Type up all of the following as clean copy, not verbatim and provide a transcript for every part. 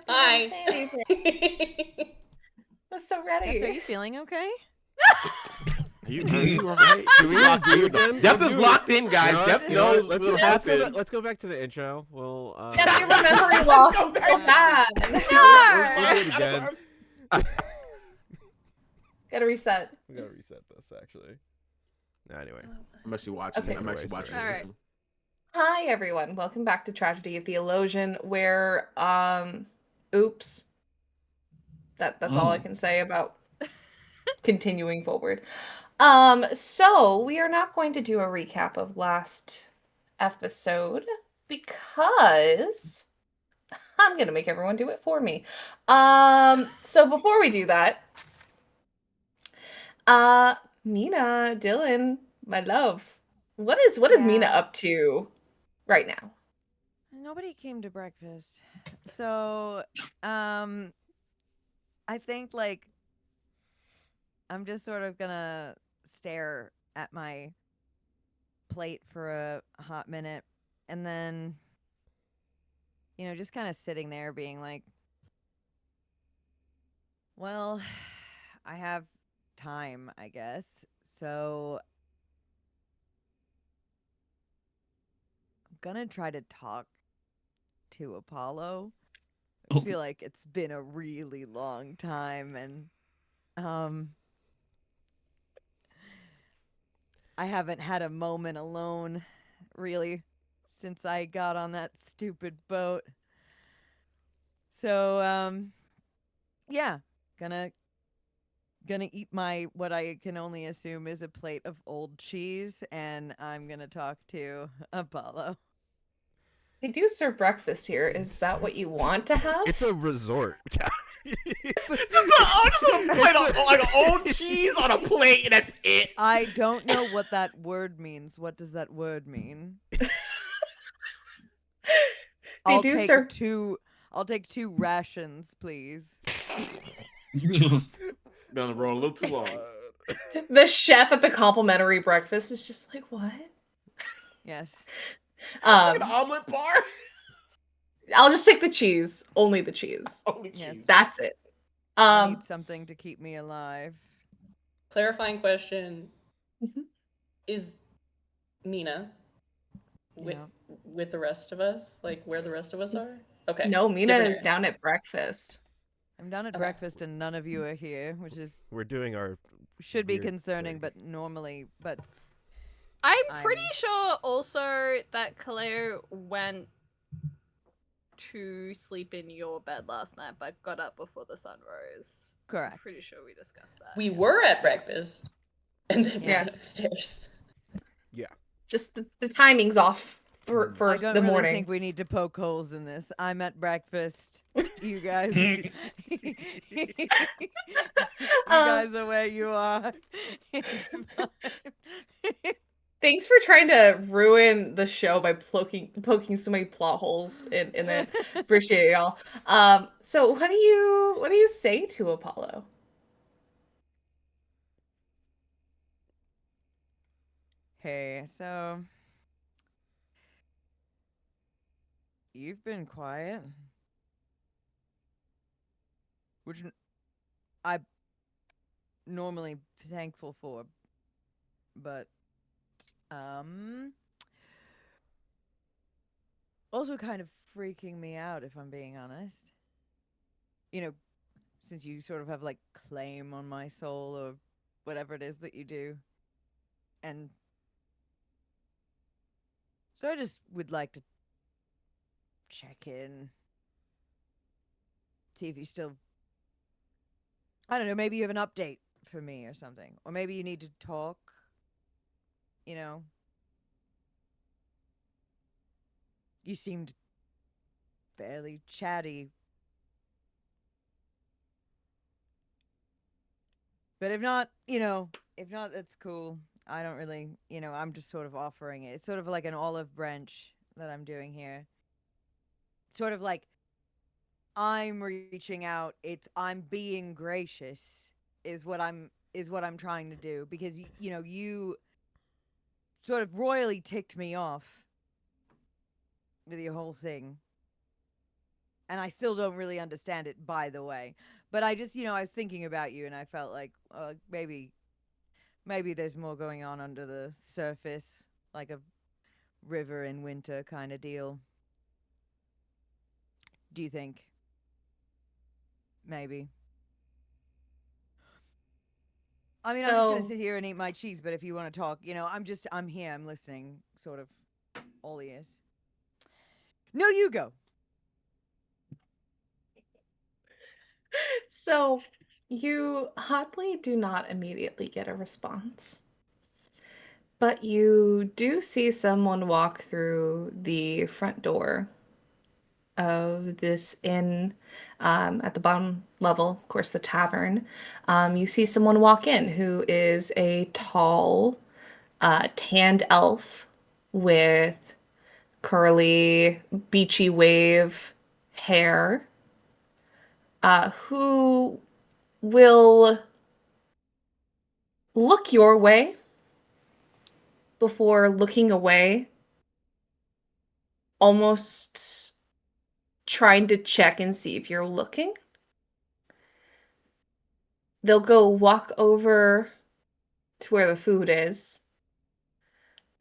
Hi. say anything. I was so ready. Are you feeling okay? Are you okay? Do we need to do again? Depth Let's is do locked it. in, guys. You know Depth what? You know knows what? what'll Let's go happen. let's go back to the intro. We'll Jeff, your memory loss Go is so back. bad. we'll do it again. Gotta reset. We gotta reset this actually. Anyway. I'm actually watching Okay. it. I'm actually watching All it. right. Hi everyone, welcome back to Tragedy of Theolosian, where oops. That's all I can say about continuing forward. So we are not going to do a recap of last episode because I'm gonna make everyone do it for me. So before we do that, Mina, Dylan, my love, what is Mina Yeah. up to right now? Nobody came to breakfast. So, I think like I'm just sort of gonna stare at my plate for a hot minute and then just kind of sitting there being like, well, I have time, I guess. So I'm gonna try to talk to Apollo. I feel like it's been a really long time, and I haven't had a moment alone really since I got on that stupid boat. So yeah, gonna eat my what I can only assume is a plate of old cheese, and I'm gonna talk to Apollo. They do serve breakfast here. Is that what you want to have? It's a resort. Just a plate of like old cheese on a plate, and that's it. I don't know what that word means. What does that word mean? They do serve. I'll take 2 rations, please. Been on the road a little too long. The chef at the complimentary breakfast is just like, what? Yes. It's like an omelet bar. I'll just take the cheese. Only the cheese. Only Yes. cheese. That's it. I need something to keep me alive. Clarifying question. Mhm. Is Mina with the rest of us? Like where the rest of us are? Okay. No, Mina Different is area. down at breakfast. I'm down at Okay. breakfast and none of you are here, which is We're doing our should be weird concerning, thing. but normally, but I'm pretty sure also that Caleo went to sleep in your bed last night, but got up before the sun rose. correct. I'm pretty sure we discussed that. We were at breakfast and then Yeah. went upstairs. Yeah. Just the timing's off for I don't the really morning. think we need to poke holes in this. I'm at breakfast. You guys, you guys are where you are. It's fine. Thanks for trying to ruin the show by poking so many plot holes in it. Appreciate y'all. So what do you say to Apollo? Hey, so you've been quiet, which I'm normally thankful for, but also kind of freaking me out, if I'm being honest. Since you sort of have like claim on my soul or whatever it is that you do. And so I just would like to check in. See if you still, I don't know, maybe you have an update for me or something. Or maybe you need to talk. You seemed fairly chatty. But if not, that's cool. I don't really, I'm just sort of offering it. It's sort of like an olive branch that I'm doing here. Sort of like I'm reaching out. I'm being gracious is what I'm trying to do, because you sort of royally ticked me off with your whole thing. and I still don't really understand it, by the way. But I just, I was thinking about you, and I felt like maybe there's more going on under the surface, like a river in winter kind of deal. Do you think? Maybe. I mean, I'm just gonna So sit here and eat my cheese, but if you want to talk, I'm here, I'm listening, sort of, all ears. No, you go. So you oddly do not immediately get a response. But you do see someone walk through the front door of this inn at the bottom level, of course, the tavern. You see someone walk in who is a tall, tanned elf with curly, beachy wave hair, who will look your way before looking away, almost trying to check and see if you're looking. They'll go walk over to where the food is.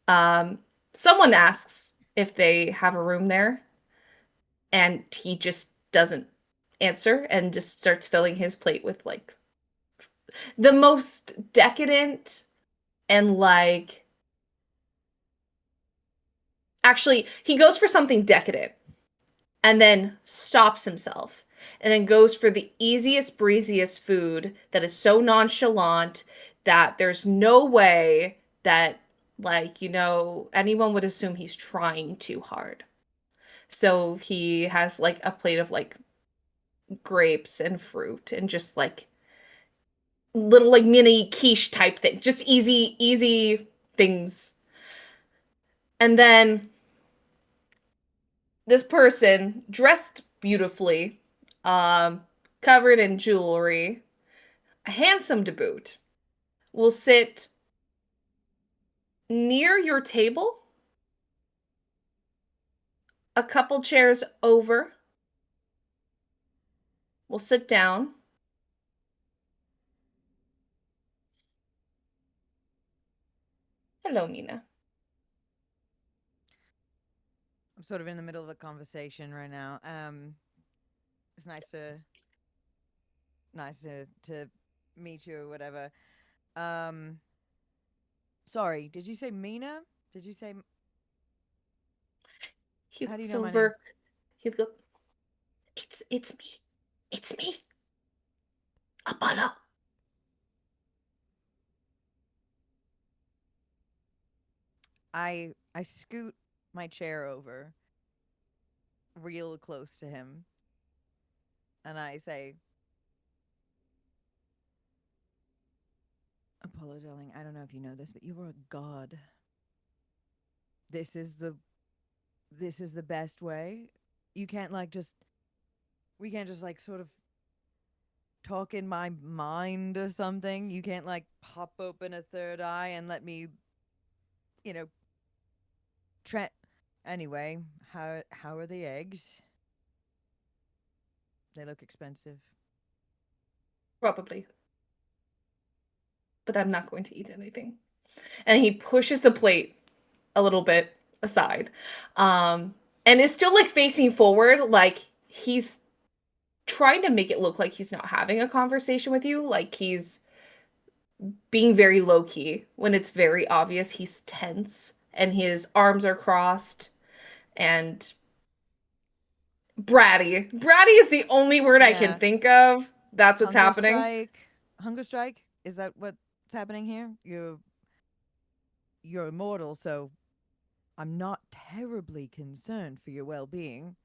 Someone asks if they have a room there, and he just doesn't answer and just starts filling his plate with like the most decadent and like actually he goes for something decadent and then stops himself and then goes for the easiest breeziest food that is so nonchalant that there's no way that like anyone would assume he's trying too hard. So he has like a plate of like grapes and fruit and just like little like mini quiche type thing, just easy things. And then this person dressed beautifully, covered in jewelry, handsome to boot, will sit near your table, a couple chairs over, will sit down. Hello, Mina. I'm sort of in the middle of a conversation right now. It's nice to meet you or whatever. Sorry, did you say Mina? Did you say? He How do you looks know my name? over. He goes, it's me. It's me. Apollo. I scoot my chair over real close to him, and I say, Apollo, darling, I don't know if you know this, but you are a god. This is the best way. You can't we can't just like sort of talk in my mind or something. You can't like pop open a third eye and let me, you know, Anyway, how are the eggs? They look expensive. Probably. But I'm not going to eat anything. And he pushes the plate a little bit aside. And is still like facing forward, like he's trying to make it look like he's not having a conversation with you, like he's being very low key when it's very obvious he's tense and his arms are crossed and bratty. Bratty is the only word I can Yeah. think of. That's what's happening. Hunger strike? Is that what's happening here? You're immortal, so I'm not terribly concerned for your well-being.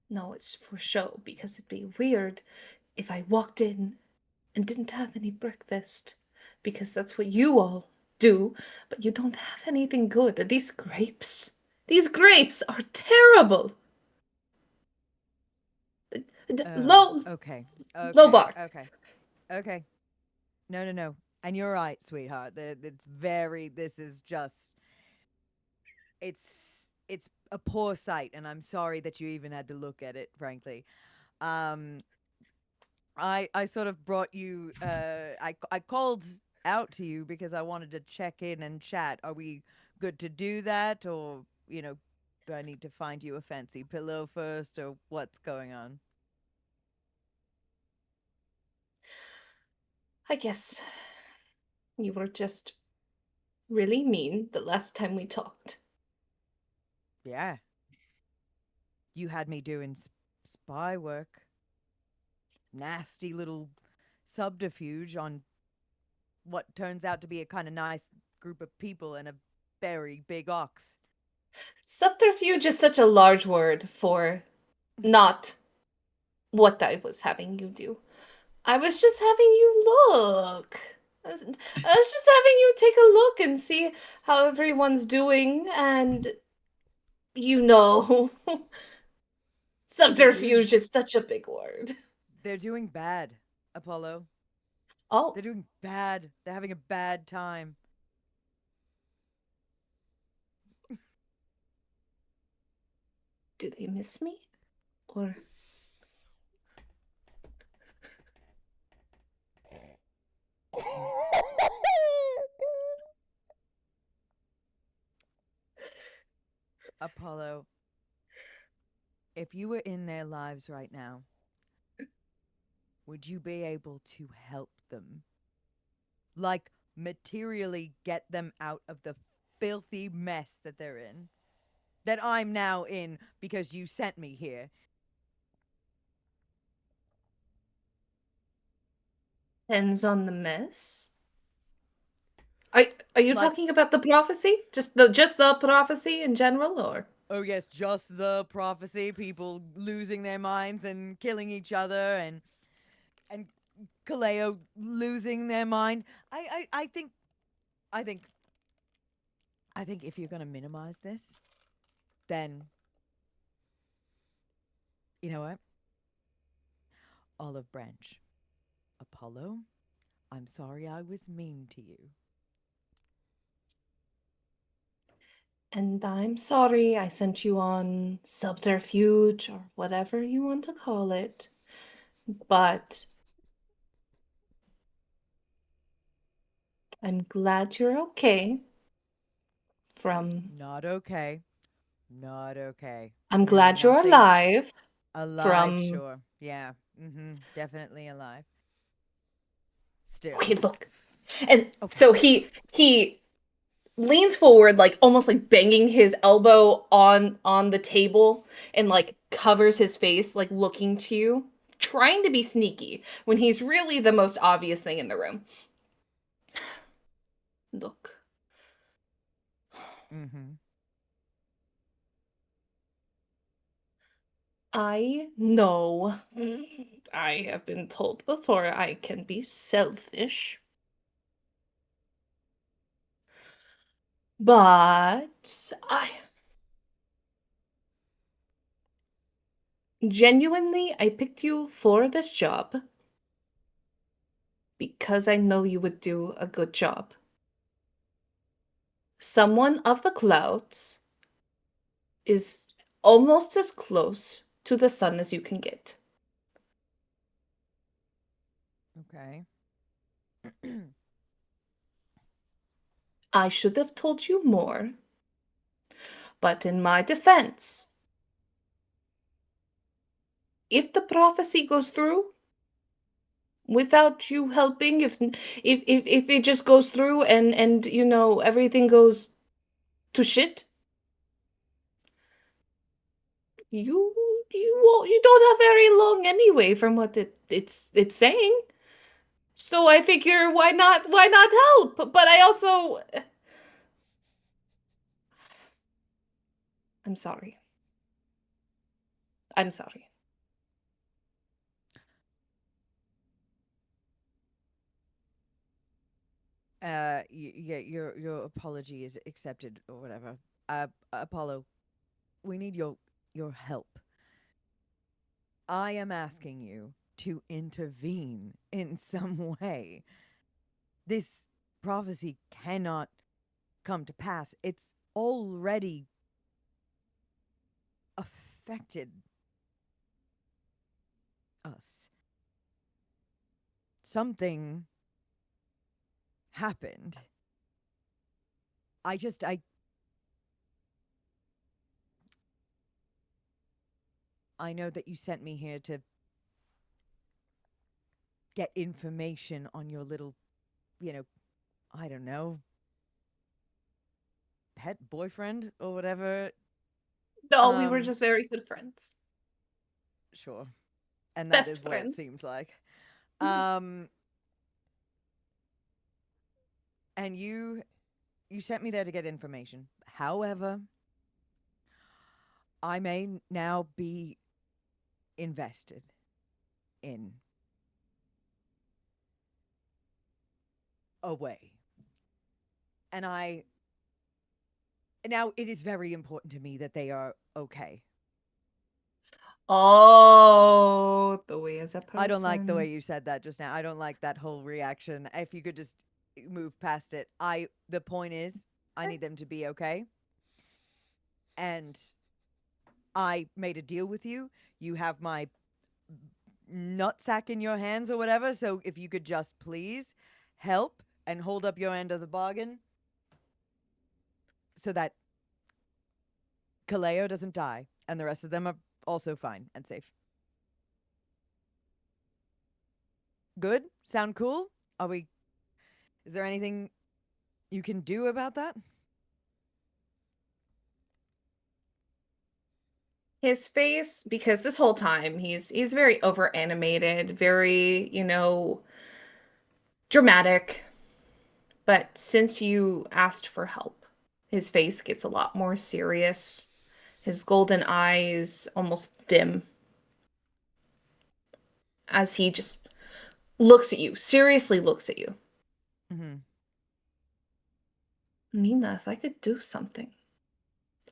No, it's for show because it'd be weird if I walked in and didn't have any breakfast because that's what you all do, but you don't have anything good. These grapes are terrible. Low Okay. low bar. Okay. No. And you're right, sweetheart. This is just it's a poor sight, and I'm sorry that you even had to look at it, frankly. I sort of brought you I called out to you because I wanted to check in and chat. Are we good to do that, or do I need to find you a fancy pillow first, or what's going on? I guess you were just really mean the last time we talked. Yeah. You had me doing spy work. Nasty little subterfuge on what turns out to be a kind of nice group of people and a very big ox. Subterfuge is such a large word for not what I was having you do. I was just having you look. I was just having you take a look and see how everyone's doing, and subterfuge is such a big word. They're doing bad, Apollo. Oh, They're doing bad. They're having a bad time. do they miss me? Or Apollo, if you were in their lives right now, would you be able to help them? Like, materially get them out of the filthy mess that they're in? That I'm now in because you sent me here. depends on the mess. Are you Like- talking about the prophecy? Just the prophecy in general, or? Oh yes, just the prophecy, people losing their minds and killing each other, and Caleo losing their mind. I think if you're gonna minimize this, then you know what? Olive branch. Apollo, I'm sorry I was mean to you. And I'm sorry I sent you on subterfuge or whatever you want to call it. But I'm glad you're okay. Not okay. Not okay. I'm glad you're Nothing- alive. Alive, sure. Yeah. Definitely alive. Still. Okay, look. And Okay. so he leans forward, like almost like banging his elbow on the table, and like covers his face, like looking to you, trying to be sneaky when he's really the most obvious thing in the room. Look. I know. I have been told before I can be selfish. But I picked you for this job because I know you would do a good job. Someone of the clouds is almost as close to the sun as you can get. Okay. I should have told you more, but in my defense, if the prophecy goes through without you helping, if it just goes through and everything goes to shit, you don't have very long anyway from what it's saying. So I figure why not help? But I also I'm sorry. I'm sorry. Yeah, your apology is accepted or whatever. Apollo, we need your help. I am asking you to intervene in some way. This prophecy cannot come to pass. It's already affected us. Something happened. I know that you sent me here to get information on your little, I don't know, pet boyfriend or whatever. No, we were just very good friends. Sure. And that Best is what it friends. seems like. And you sent me there to get information. However, I may now be invested in a way. And now it is very important to me that they are okay. Oh, the way as a person. I don't like the way you said that just now. I don't like that whole reaction. If you could just move past it. The point is, I need them to be okay. And I made a deal with you. You have my nutsack in your hands or whatever. So if you could just please help and hold up your end of the bargain so that Caleo doesn't die and the rest of them are also fine and safe. Good? Sound cool? Is there anything you can do about that? His face, because this whole time he's very over animated, very, dramatic. But since you asked for help, his face gets a lot more serious. His golden eyes almost dim as he just looks at you, seriously looks at you. Mm-hmm. Mina, if I could do something,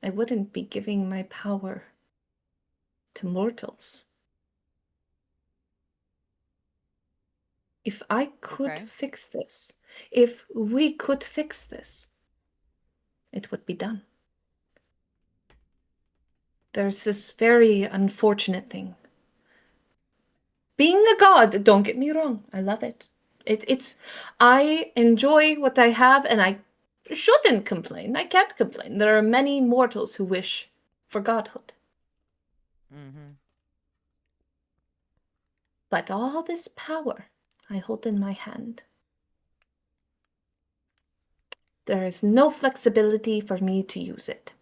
I wouldn't be giving my power to mortals. If I could fix this, if we could fix this, it would be done. There's this very unfortunate thing. Being a god, don't get me wrong, I love it. I enjoy what I have, and I shouldn't complain. I can't complain. There are many mortals who wish for godhood. Mm-hmm. But all this power I hold in my hand, there is no flexibility for me to use it.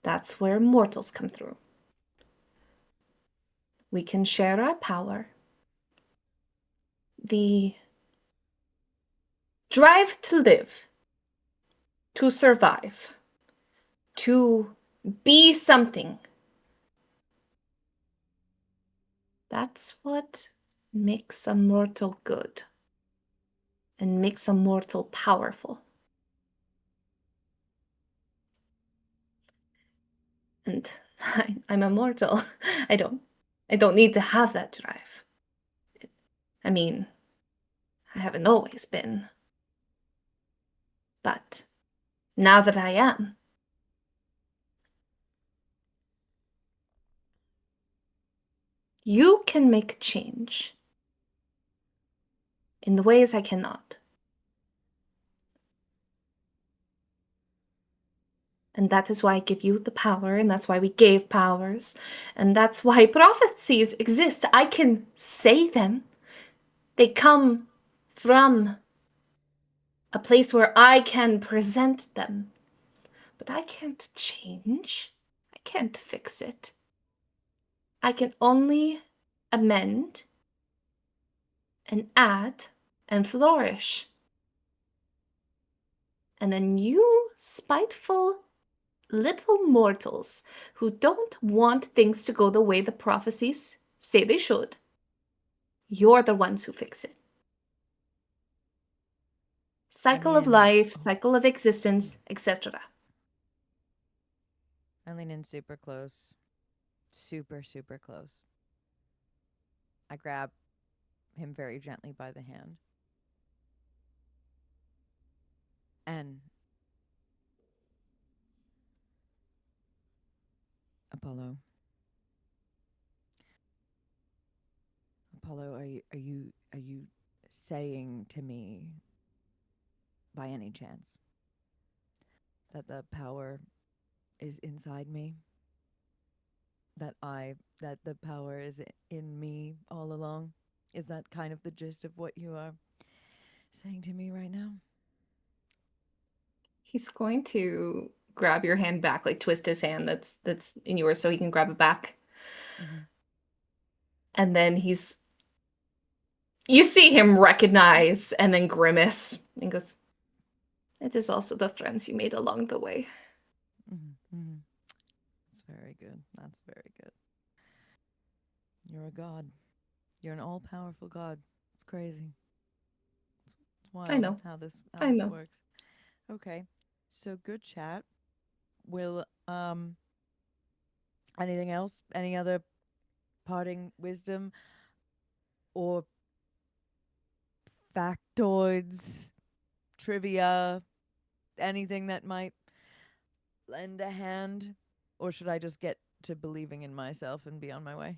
That's where mortals come through. We can share our power. The drive to live, to survive, to be something. That's what makes a mortal good and makes a mortal powerful. And I'm a mortal. I don't need to have that drive. I mean, I haven't always been. But now that I am, you can make change in the ways I cannot. And that is why I give you the power, and that's why we gave powers, and that's why prophecies exist. I can say them. They come from a place where I can present them. But I can't change. I can't fix it. I can only amend and add and flourish. And then you spiteful little mortals who don't want things to go the way the prophecies say they should, you're the ones who fix it. Cycle of life, cycle of existence, etc. I lean in super close. Super, super close. I grab him very gently by the hand. And Apollo. Apollo, are you saying to me, by any chance, that the power is inside me? That the power is in me all along? Is that kind of the gist of what you are saying to me right now? He's going to grab your hand back, like twist his hand that's in yours so he can grab it back. Mm-hmm. And then you see him recognize and then grimace and goes, "It is also the friends you made along the way." Mm-hmm. Mm-hmm. That's very good. That's very good. You're a god. You're an all-powerful god. It's crazy. It's wild I know. how this I know. works. Okay. So good chat. Will anything else? Any other parting wisdom or factoids, trivia, anything that might lend a hand? Or should I just get to believing in myself and be on my way?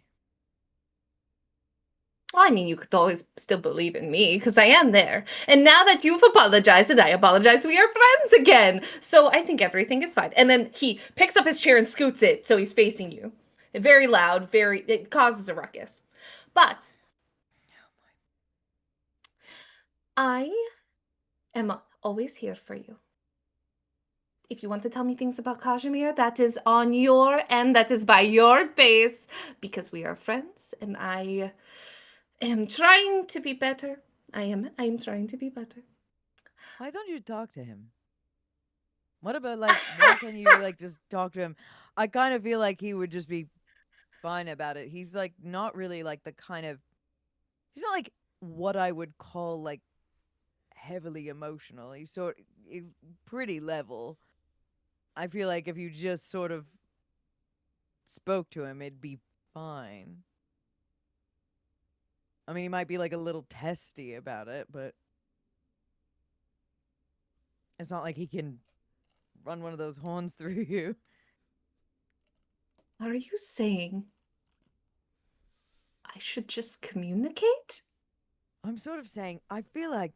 Well, I mean, you could always still believe in me because I am there. And now that you've apologized and I apologize, we are friends again. So I think everything is fine. And then he picks up his chair and scoots it so he's facing you. Very loud, it causes a ruckus. But I am always here for you. If you want to tell me things about Kashmir, that is on your end, that is by your pace, because we are friends and I am trying to be better. I am trying to be better. Why don't you talk to him? What about, like, why can't you, like, just talk to him? I kind of feel like he would just be fine about it. He's, like, not really, like, the kind of... He's not, like, what I would call, like, heavily emotional. He's pretty level. I feel like if you just sort of spoke to him, it'd be fine. I mean, he might be, like, a little testy about it, but it's not like he can run one of those horns through you. Are you saying I should just communicate? I'm sort of saying, I feel like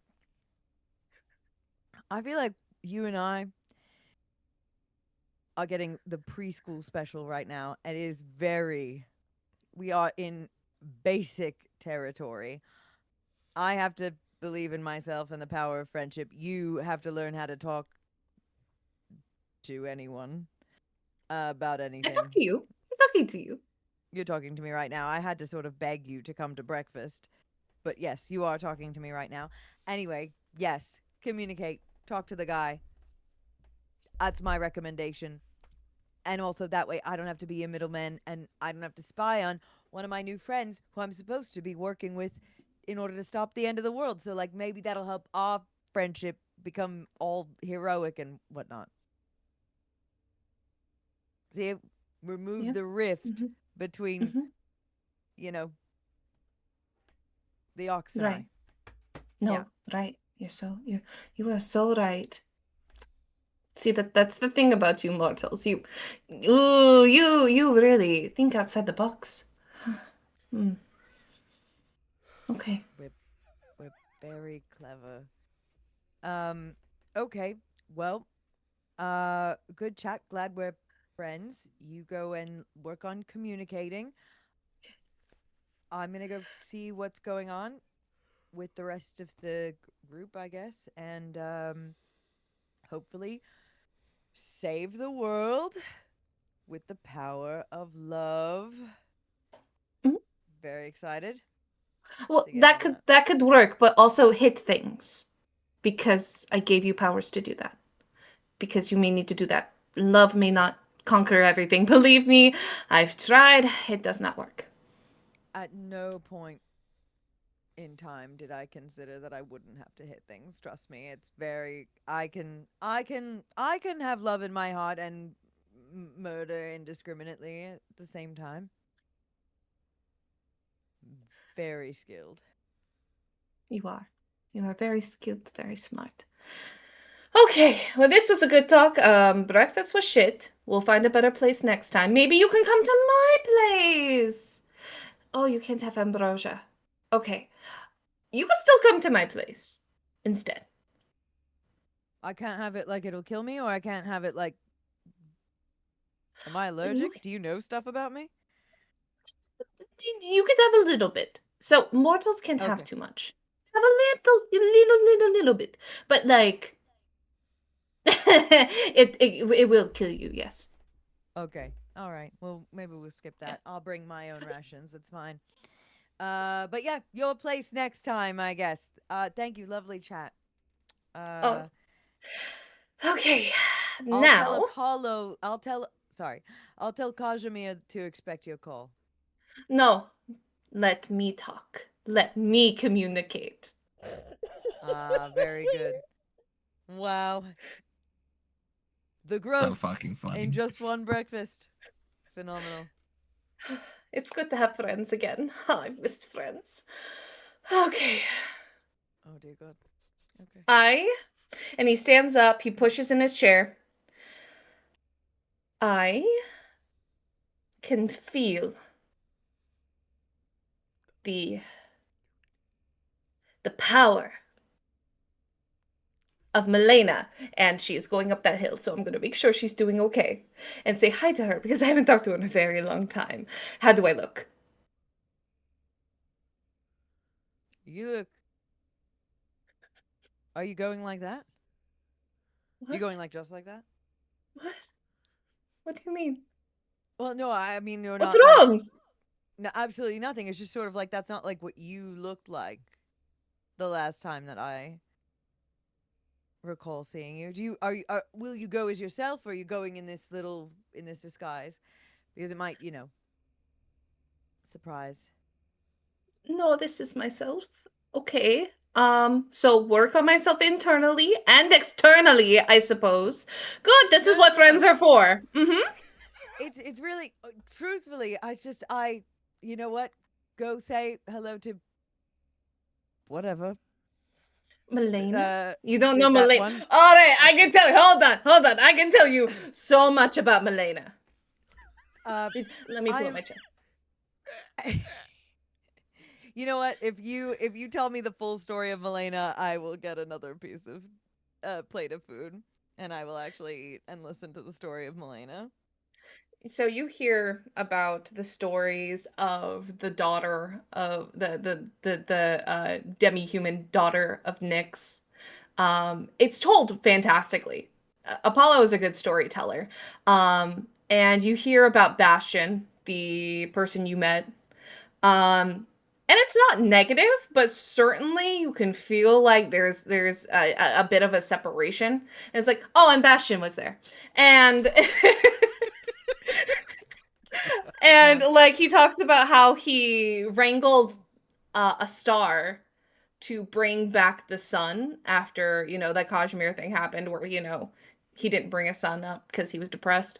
you and I are getting the preschool special right now. And it is we are in basic territory. I have to believe in myself and the power of friendship. You have to learn how to talk to anyone about anything. I talk to you. I'm talking to you. You're talking to me right now. I had to sort of beg you to come to breakfast. But yes, you are talking to me right now. Anyway, yes, communicate. Talk to the guy. That's my recommendation. And also that way I don't have to be a middleman and I don't have to spy on one of my new friends who I'm supposed to be working with in order to stop the end of the world. So, like, maybe that'll help our friendship become all heroic and whatnot. See, remove the rift between, you know, the ox and Right. I. No, Yeah. right. You are so right. See, that's the thing about you mortals. You really think outside the box. Okay. We're very clever. Okay. Well, good chat. Glad we're friends. You go and work on communicating. I'm gonna go see what's going on with the rest of the group, I guess, and hopefully save the world with the power of love. Mhm. Very excited. Well, to get that into could that could work, but also hit things because I gave you powers to do that. Because you may need to do that. Love may not conquer everything. Believe me, I've tried. It does not work. At no point in time did I consider that I wouldn't have to hit things. Trust me, it's very I can have love in my heart and murder indiscriminately at the same time. Very skilled. You are. You are very skilled, very smart. Okay, well, this was a good talk. Breakfast was shit. We'll find a better place next time. Maybe you can come to my place. Oh, you can't have ambrosia. Okay. You can still come to my place instead. I can't have it like it'll kill me, or I can't have it like. Am I allergic? Do you know stuff about me? You can have a little bit. So mortals can't have Okay. too much. Have a little bit. But like, it will kill you. Yes. Okay. All right. Well, maybe we'll skip that. I'll bring my own rations. It's fine. But yeah, your place next time, I guess. Thank you. Lovely chat. Oh. Okay. I'll Now. tell Apollo. I'll tell Kazimir to expect your call. No. Let me talk. Let me communicate. Very good. Wow. The growth So fucking funny. in just one breakfast. Phenomenal. It's good to have friends again. I've missed friends. Okay. Oh dear God. Okay. And he stands up, he pushes in his chair. I can feel the power of Milena, and she is going up that hill, so I'm going to make sure she's doing okay and say hi to her because I haven't talked to her in a very long time. How do I look? You look. Are you going like that? What? You going like just like that? What? What do you mean? Well, no, I mean you're What's not. wrong? Like, no, absolutely nothing. It's just sort of like that's not like what you looked like the last time that I recall seeing you. Will you go as yourself, or are you going in this disguise? Because it might, surprise. No, this is myself. Okay. So work on myself internally and externally, I suppose. Good, this is what friends are for. Mm-hmm. It's really, truthfully, you know what? Go say hello to whatever. Milena? You don't know that Milena? one? All right, I can tell you. Hold on. I can tell you so much about Milena. Let me pull up my chair. You know what? If you tell me the full story of Milena, I will get another piece of plate of food, and I will actually eat and listen to the story of Milena. So you hear about the stories of the daughter of the demi-human daughter of Nyx. It's told fantastically. Apollo is a good storyteller. And you hear about Bastion, the person you met. And it's not negative, but certainly you can feel like there's a bit of a separation. And it's like, oh, and Bastion was there. And and like he talks about how he wrangled a star to bring back the sun after, that Kashmir thing happened where, he didn't bring a son up because he was depressed.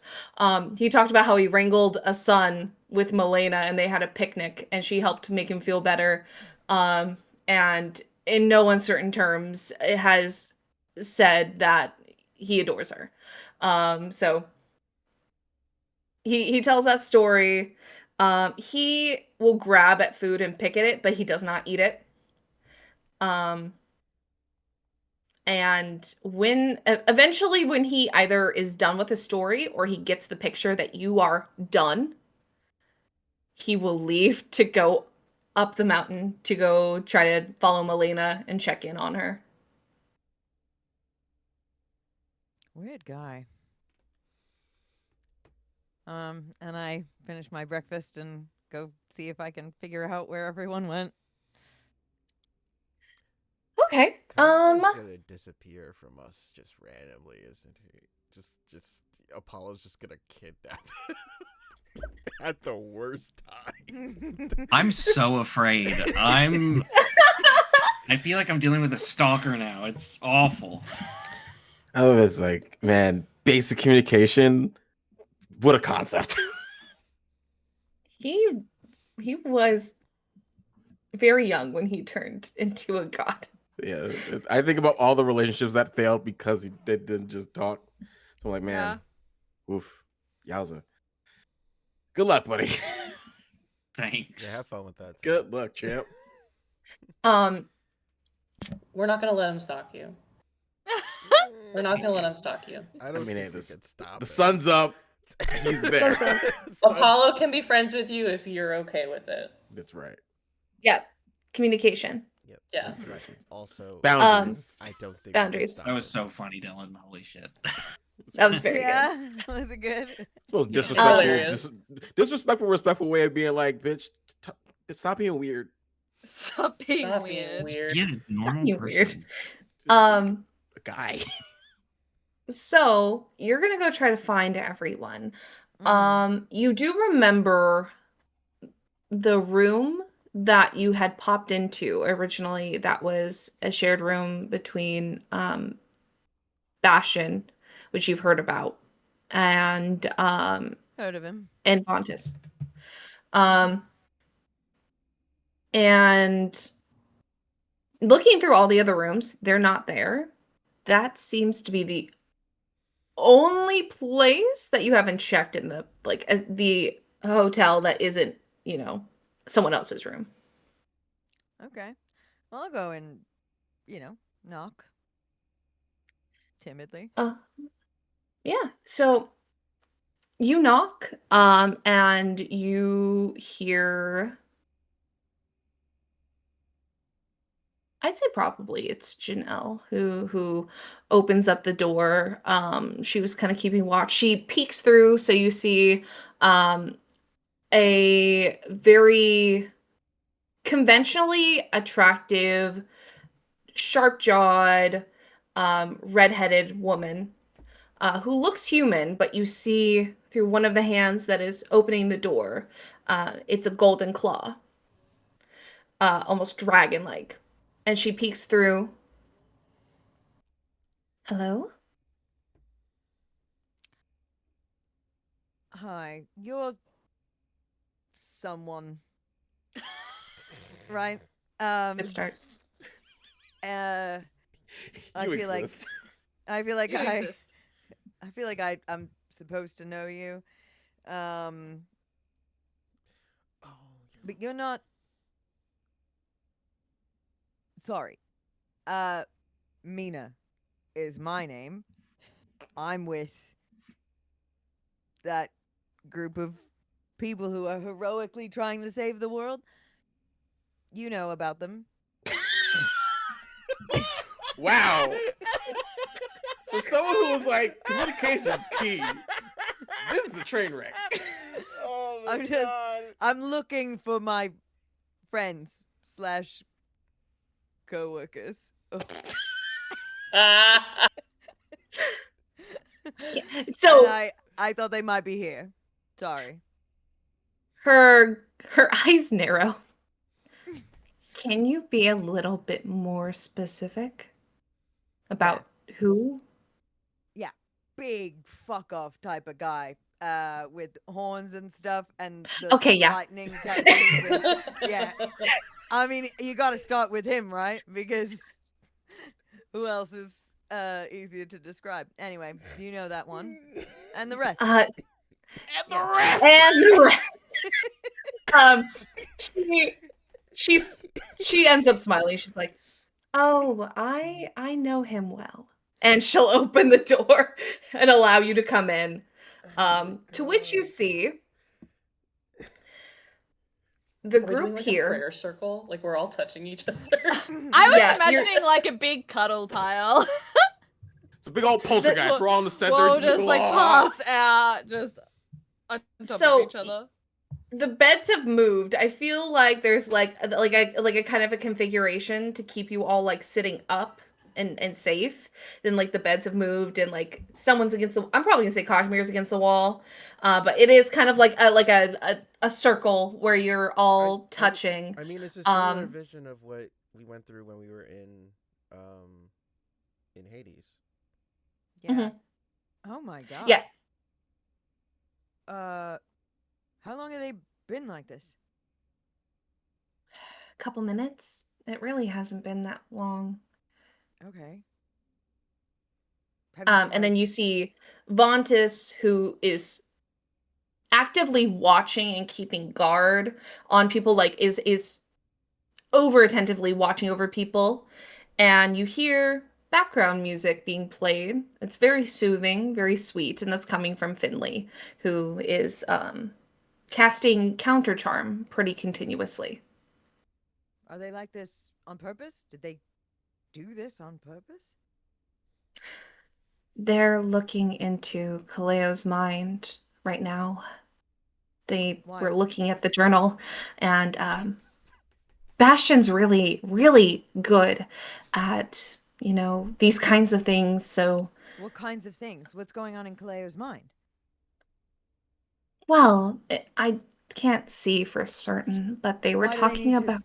He talked about how he wrangled a son with Milena and they had a picnic and she helped make him feel better. And in no uncertain terms, it has said that he adores her. So he tells that story. He will grab at food and pick at it, but he does not eat it. And eventually when he either is done with the story or he gets the picture that you are done, he will leave to go up the mountain to go try to follow Milena and check in on her. Weird guy. And I finish my breakfast and go see if I can figure out where everyone went. Okay. He's gonna disappear from us just randomly, isn't he? Just Apollo's just gonna kidnap him at the worst time. I'm so afraid. I feel like I'm dealing with a stalker now. It's awful. Oh, it's like, man, basic communication. What a concept. He was very young when he turned into a god. Yeah, I think about all the relationships that failed because they didn't just talk. So I'm like, man, oof. Yowza. Good luck, buddy. Thanks. Yeah, have fun with that. Good luck, champ. We're not gonna let him stalk you. We're not gonna let him stalk you. I don't mean, think hey, we can stop The it. sun's up. He's there. Sun's Apollo can be friends with you if you're okay with it. That's right. Yeah, communication. Yep, Yeah. that's right. Also, Boundaries. I don't think Boundaries. That was so funny, Dylan. Holy shit. That was very good. Yeah, was it good? It's the most Yeah. disrespectful, Hilarious. respectful way of being like, bitch. Stop being weird. Stop being Stop being weird. weird. Yeah, normal being weird. person. A guy. So you're gonna go try to find everyone. Mhm. You do remember the room that you had popped into originally, that was a shared room between Bastion, which you've heard about, and Heard of him. Vontus. And looking through all the other rooms, they're not there. That seems to be the only place that you haven't checked in the as the hotel that isn't, someone else's room. Okay. Well, I'll go and, knock. Timidly. Yeah. So you knock, and you hear, I'd say probably it's Janelle who opens up the door. She was kind of keeping watch. She peeks through, so you see a very conventionally attractive, sharp-jawed, redheaded woman who looks human, but you see through one of the hands that is opening the door, it's a golden claw, almost dragon-like. And she peeks through. Hello? Hi, you're someone, right? Good start. I You feel like exist. I feel like You I exist. I feel like I'm supposed to know you. Oh, But you're not. Sorry. Mina is my name. I'm with that group of people who are heroically trying to save the world. You know about them. Wow. For someone who was like, communication's key, this is a train wreck. Oh my I'm just- god. I'm looking for my friends / co-workers. So And I thought they might be here. Sorry. her eyes narrow. Can you be a little bit more specific about who? Big fuck off type of guy. With horns and stuff and the Okay, yeah. lightning tattoos. And, yeah. I mean, you got to start with him, right? Because who else is easier to describe? Anyway, you know that one, and the rest. And the Yeah. rest. And the rest. She ends up smiling. She's like, "Oh, I know him well." And she'll open the door and allow you to come in. To which you see the Are we doing group like here. a prayer circle? Like we're all touching each other. I was Yeah, you're- imagining like a big cuddle pile. It's a big old poltergeist. Well, We're all in the center. We're just like "Ah." passed out, just on top So, of each other. The beds have moved. I feel like there's like a kind of a configuration to keep you all like sitting up and safe. Then like the beds have moved and like someone's against the. I'm probably gonna say Kashmir's against the wall, but it is kind of like a circle where you're all touching. I mean, it's a similar Um, vision of what we went through when we were in Hades. Yeah. Mhm. Oh my god. Yeah. How long have they been like this? Couple minutes. It really hasn't been that long. Okay. Have you And then tried- you see Vontus, who is actively watching and keeping guard on people, like is over attentively watching over people, and you hear background music being played. It's very soothing, very sweet, and that's coming from Finley, who is casting counter charm pretty continuously. Are they like this on purpose? Did they do this on purpose? They're looking into Kaleo's mind right now. They Why? were looking at the journal, and Bastion's really, really good at, these kinds of things. So, What kinds of things? What's going on in Caleo's mind? well, I can't see for certain, but they were Why do they talking need to- about.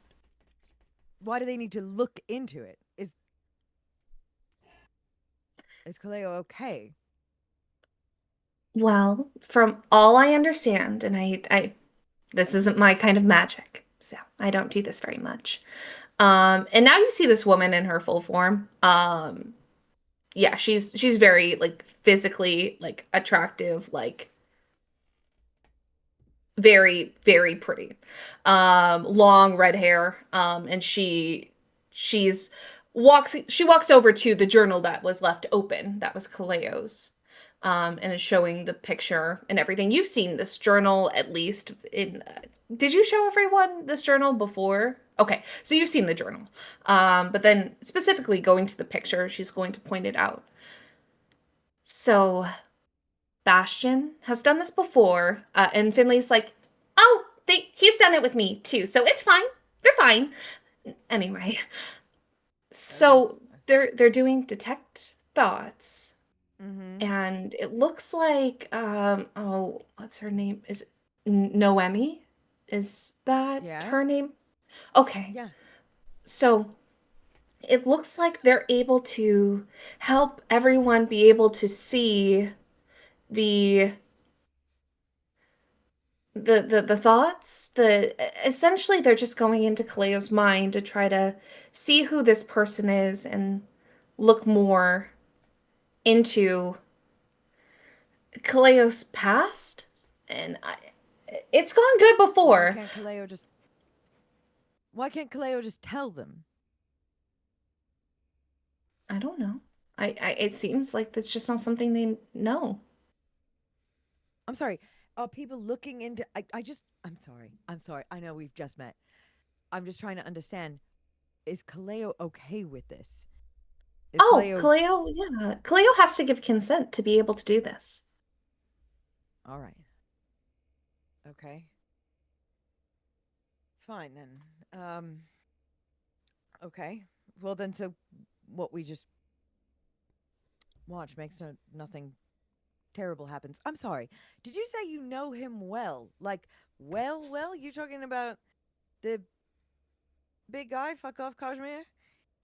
Why do they need to look into it? Is Caleo okay? Well, from all I understand, and I this isn't my kind of magic, so I don't do this very much. And now you see this woman in her full form. Yeah, she's very like physically like attractive, like very, very pretty. Long red hair. And she walks over to the journal that was left open, that was Kaleo's. And is showing the picture and everything. You've seen this journal at least in. Did you show everyone this journal before? Okay, so you've seen the journal. But then specifically going to the picture, she's going to point it out. So Bastion has done this before, and Finley's like, "Oh, he's done it with me too, so it's fine. They're fine." Anyway, so they're doing detect thoughts. Mm-hmm. And it looks like what's her name? Is it Noemi? Is that Yeah. her name? Okay. Yeah. So it looks like they're able to help everyone be able to see the thoughts. Essentially they're just going into Cleo's mind to try to see who this person is and look more into Kaleo's past, and it's gone good before. Why can't Caleo just tell them? I don't know. It seems like that's just not something they know. I'm sorry. Are people looking into I'm sorry. I know we've just met. I'm just trying to understand. Is Caleo okay with this? Is Caleo, yeah. Caleo has to give consent to be able to do this. All right. Okay. Fine then. Okay. Well then, so what we just watch makes nothing terrible happens. I'm sorry. Did you say you know him well? Like, well? You talking about the big guy? Fuck off, Kashmir?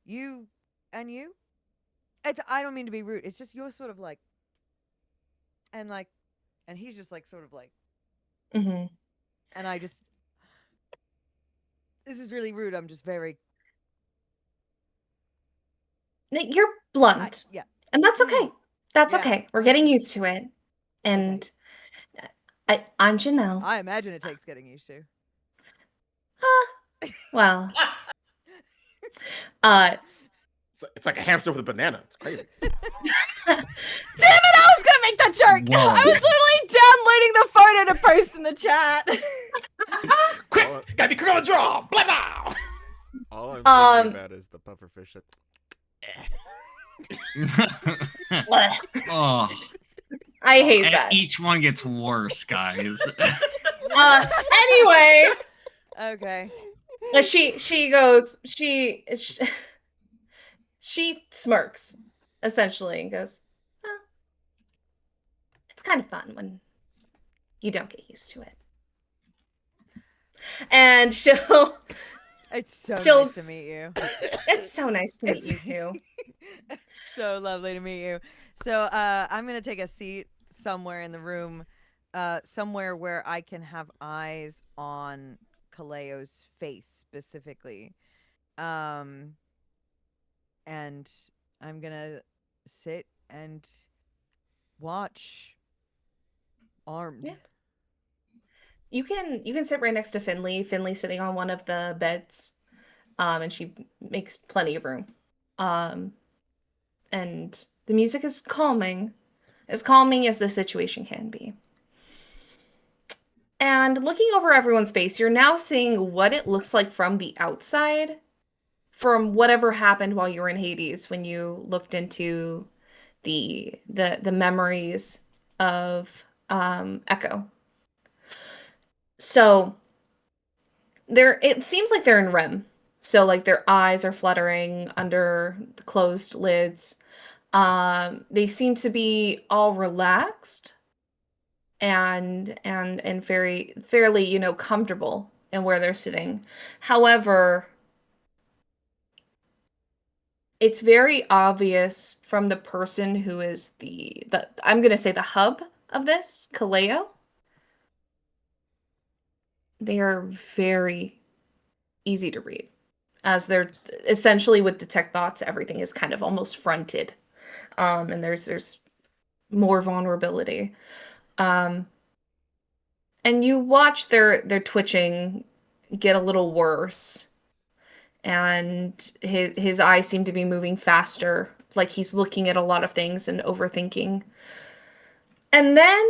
You and you? I don't mean to be rude. It's just you're sort of like, and he's just like sort of like, Mm-hmm. and I just, this is really rude. I'm just very. You're blunt. Yeah. And that's okay. That's Yeah, okay. We're I getting see. used to it. And I'm Janelle. I imagine it takes getting used to. Well. It's like a hamster with a banana. It's crazy. Damn it! I was gonna make that joke. Whoa. I was literally downloading the photo to post in the chat. Quick! Gotta be quick on the draw! Blah blah! All I'm thinking about is the pufferfish. Oh, I hate that. each one gets worse, guys. Anyway, Okay. she goes, she smirks, essentially, and goes, "Oh, it's kind of fun when you don't get used to it." And It's so She'll- nice to meet you. it's so nice to meet you too. So lovely to meet you. So I'm gonna take a seat somewhere in the room, somewhere where I can have eyes on Kaleo's face specifically. And I'm gonna sit and watch armed. Yeah. You can sit right next to Finley. Finley's sitting on one of the beds, and she makes plenty of room. And the music is calming as the situation can be. And looking over everyone's face, you're now seeing what it looks like from the outside, from whatever happened while you were in Hades when you looked into the memories of Echo. So it seems like they're in REM. So like their eyes are fluttering under the closed lids. They seem to be all relaxed and very fairly, you know, comfortable in where they're sitting. However, it's very obvious from the person who is the I'm going to say the hub of this, Caleo. They are very easy to read, as they're essentially with detect thoughts, everything is kind of almost fronted, and there's more vulnerability, and you watch their twitching get a little worse, and his eyes seem to be moving faster, like he's looking at a lot of things and overthinking. And then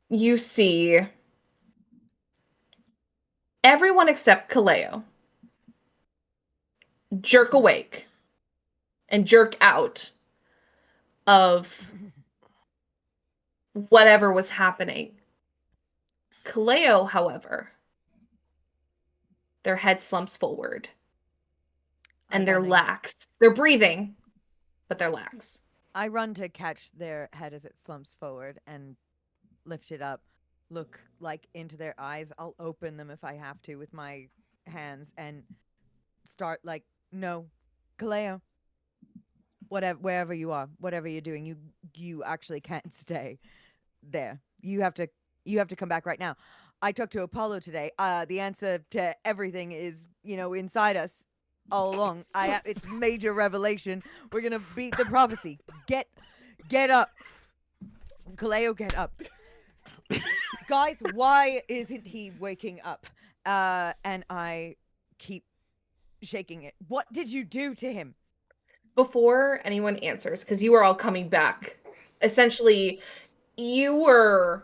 you see everyone except Caleo jerk awake and jerk out of whatever was happening. Caleo, however, their head slumps forward and they're lax. They're breathing, but they're lax. I run to catch their head as it slumps forward and lift it up, look like into their eyes. I'll open them if I have to with my hands and start like, no, Caleo, whatever, wherever you are, whatever you're doing, you actually can't stay there. You have to come back right now. I talked to Apollo today. The answer to everything is, inside us all along. It's major revelation. We're gonna beat the prophecy. Get up, Caleo, get up. Guys, why isn't he waking up? And I keep shaking it. What did you do to him? Before anyone answers, because you are all coming back, essentially, you were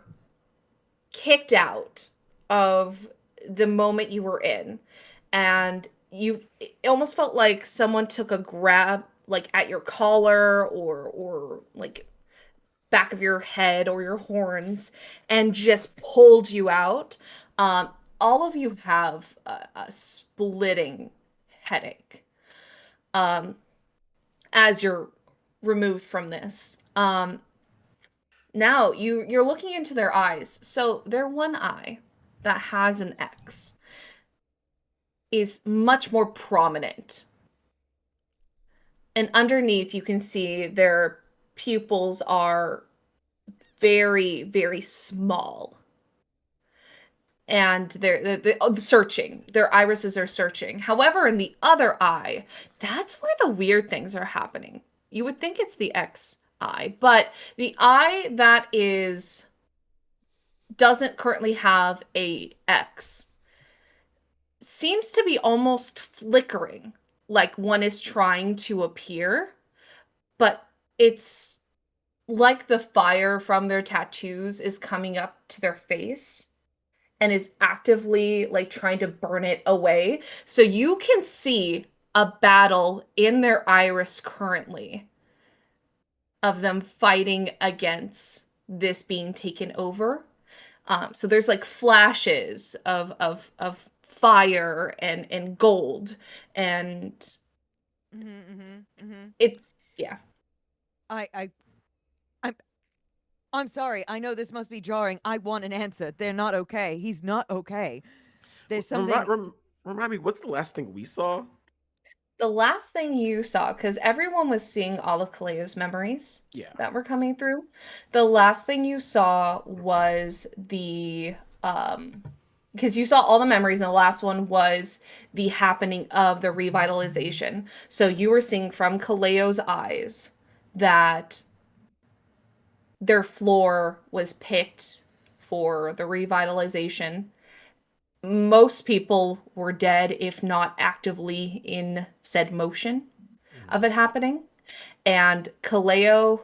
kicked out of the moment you were in, and it almost felt like someone took a grab, like at your collar or like back of your head or your horns, and just pulled you out. All of you have a splitting headache as you're removed from this. Now you're looking into their eyes. So their one eye that has an X is much more prominent. And underneath you can see their pupils are very, very small. And they're searching. Their irises are searching. However, in the other eye, that's where the weird things are happening. You would think it's the X eye, but the eye that doesn't currently have a X seems to be almost flickering, like one is trying to appear, but it's like the fire from their tattoos is coming up to their face and is actively like trying to burn it away. So you can see a battle in their iris currently of them fighting against this being taken over. So there's like flashes of fire and gold and it, yeah. I'm sorry. I know this must be jarring. I want an answer. They're not okay. He's not okay. There's something. Remind me, what's the last thing we saw? The last thing you saw, because everyone was seeing all of Kaleo's memories that were coming through. The last thing you saw was the because you saw all the memories, and the last one was the happening of the revitalization. So you were seeing from Kaleo's eyes that their floor was picked for the revitalization, most people were dead, if not actively in said motion of it happening. And Caleo,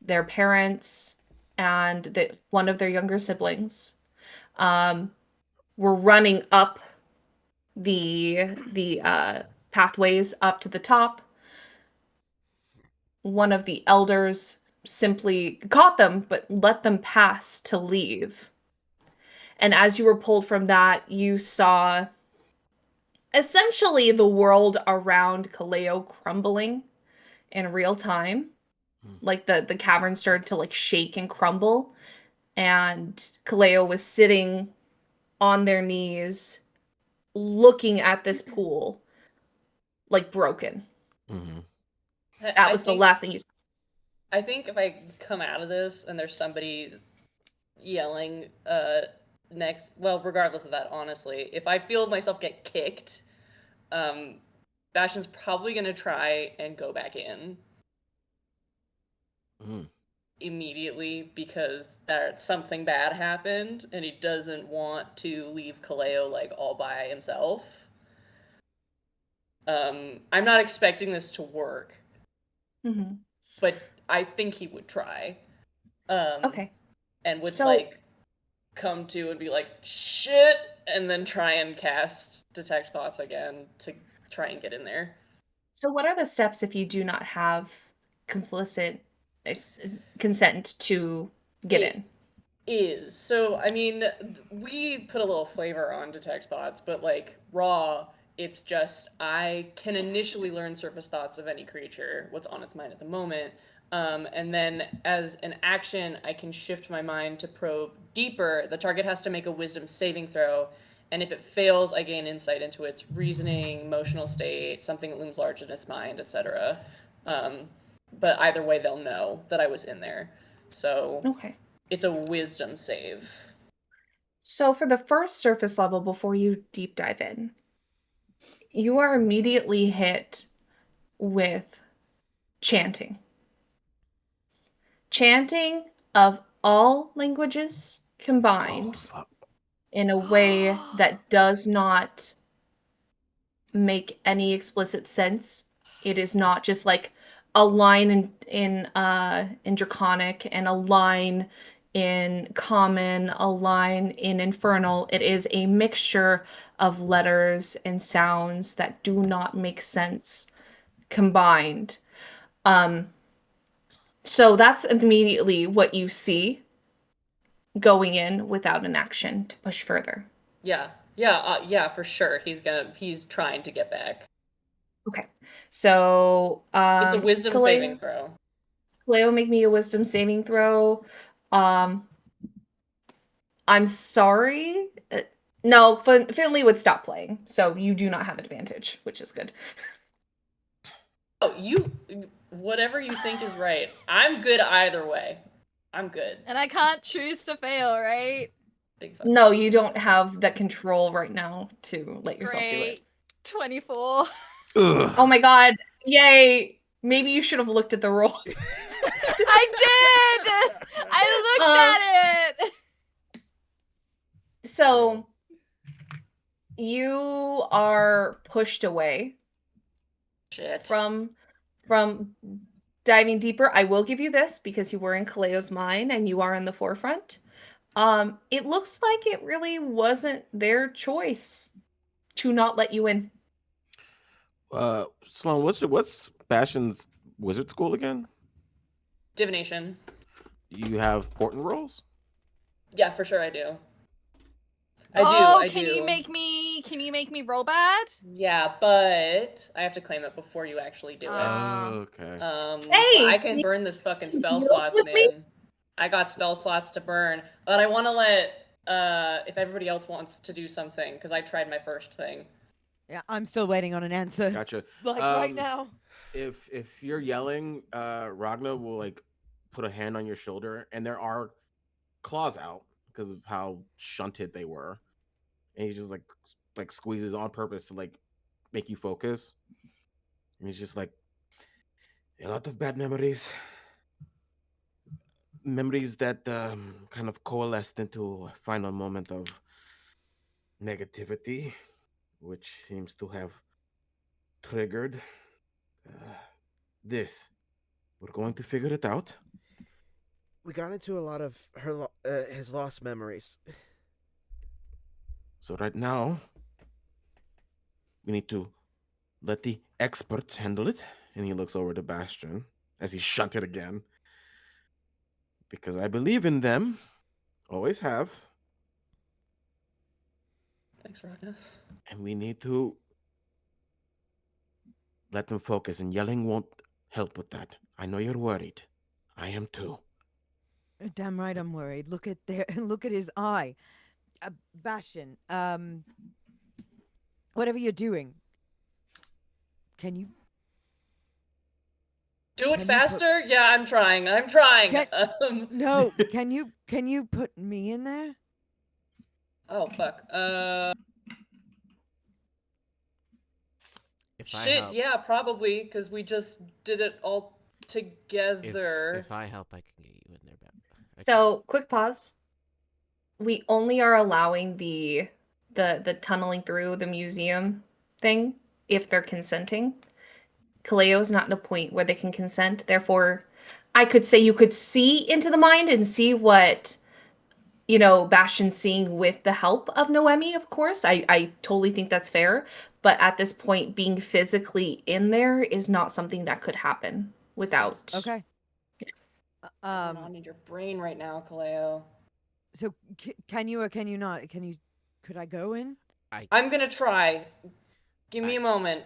their parents, and one of their younger siblings were running up the pathways up to the top. One of the elders simply caught them, but let them pass to leave. And as you were pulled from that, you saw essentially the world around Caleo crumbling in real time. Like the cavern started to like shake and crumble. And Caleo was sitting on their knees looking at this pool like broken. Mm-hmm. That was the last thing you saw. I think if I come out of this and there's somebody yelling next, well, regardless of that, honestly, if I feel myself get kicked, Bastion's probably gonna try and go back in immediately because something bad happened and he doesn't want to leave Caleo like all by himself. I'm not expecting this to work, but I think he would try. Okay. And would like come to and be like, shit, and then try and cast Detect Thoughts again to try and get in there. So what are the steps if you do not have complicit consent to get in? So, I mean, we put a little flavor on Detect Thoughts, but like raw, it's just I can initially learn surface thoughts of any creature, what's on its mind at the moment. And then as an action, I can shift my mind to probe deeper. The target has to make a wisdom saving throw. And if it fails, I gain insight into its reasoning, emotional state, something that looms large in its mind, etc. But either way, they'll know that I was in there. So it's a wisdom save. So for the first surface level, before you deep dive in, you are immediately hit with chanting. Chanting of all languages combined in a way that does not make any explicit sense. It is not just like a line in Draconic and a line in Common, a line in Infernal. It is a mixture of letters and sounds that do not make sense combined. So that's immediately what you see going in without an action to push further. Yeah, for sure. He's trying to get back. Okay. So it's a wisdom saving throw. Caleo, make me a wisdom saving throw. I'm sorry. No, Finley would stop playing, so you do not have advantage, which is good. Oh, whatever you think is right. I'm good either way. I'm good. And I can't choose to fail, right? No, you don't have that control right now to let yourself do it. 24. Oh my god. Yay. Maybe you should have looked at the roll. I did! I looked at it! So, you are pushed away from diving deeper. I will give you this because you were in Kaleo's mind and you are in the forefront. It looks like it really wasn't their choice to not let you in. Sloan, what's Bastion's wizard school again? Divination. You have portent rolls? Yeah, for sure I do. Can you make me roll bad? Yeah, but I have to claim it before you actually do it. Oh, okay. Hey, I can burn this fucking spell slots, man. I got spell slots to burn, but I want to let if everybody else wants to do something because I tried my first thing. Yeah, I'm still waiting on an answer. Gotcha. Like right now. If you're yelling, Ragna will like put a hand on your shoulder, and there are claws out because of how shunted they were, and he just like squeezes on purpose to like make you focus. And he's just like, a lot of bad memories that kind of coalesced into a final moment of negativity, which seems to have triggered this. We're going to figure it out. We got into a lot of his lost memories. So right now, we need to let the experts handle it. And he looks over to Bastion as he shunted again. Because I believe in them. Always have. Thanks, Ragna. And we need to let them focus. And yelling won't help with that. I know you're worried. I am too. Damn right, I'm worried. Look at his eye, Bastion. Whatever you're doing, can you Do it Can you put- faster? Yeah, I'm trying. I'm trying. Can- no? Can you put me in there? Oh fuck. If I Shit. help, Yeah, probably because we just did it all together. if I help, I can get you in there. So, quick pause. We only are allowing the tunneling through the museum thing if they're consenting. Caleo is not in a point where they can consent. Therefore, I could say you could see into the mind and see what, Bastion's seeing with the help of Noemi, of course. I totally think that's fair. But at this point, being physically in there is not something that could happen without. Okay. What's going on in your brain right now, Caleo? So can you or can you not? Could I go in? I'm gonna try. Give me a moment.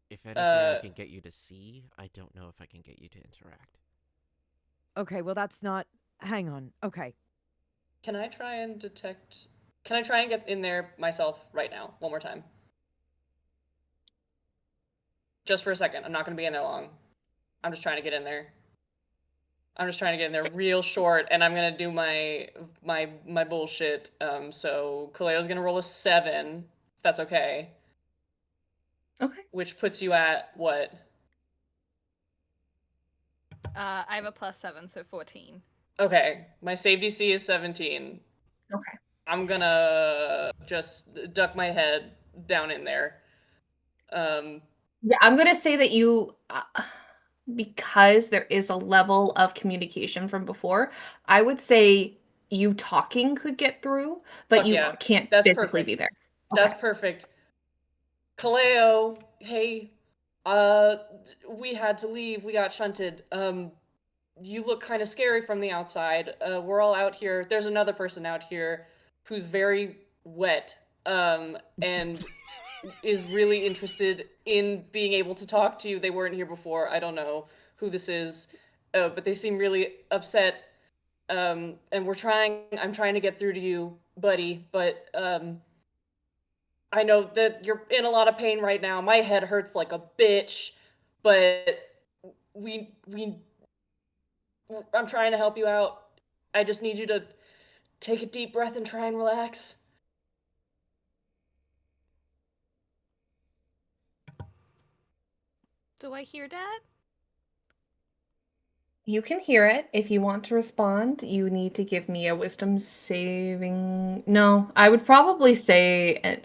If anything, I can get you to see. I don't know if I can get you to interact. Okay, well that's not. Hang on. Okay. Can I try and detect? Can I try and get in there myself right now? One more time. Just for a second. I'm not gonna be in there long. I'm just trying to get in there. I'm just trying to get in there real short, and I'm gonna do my bullshit. So Kaleo's gonna roll a 7, if that's okay. Okay. Which puts you at what? I have a +7, so 14. Okay, my save DC is 17. Okay. I'm gonna just duck my head down in there. Yeah, I'm going to say that you, because there is a level of communication from before, I would say you talking could get through, but Fuck you yeah, can't that's physically perfect. be there. That's Okay. perfect. Caleo, hey, we had to leave. We got shunted. You look kind of scary from the outside. We're all out here. There's another person out here who's very wet, and is really interested in being able to talk to you. They weren't here before. I don't know who this is, but they seem really upset. And I'm trying to get through to you, buddy, but I know that you're in a lot of pain right now. My head hurts like a bitch, but we I'm trying to help you out. I just need you to take a deep breath and try and relax. Do I hear Dad? You can hear it. If you want to respond, you need to give me a wisdom saving. No, I would probably say,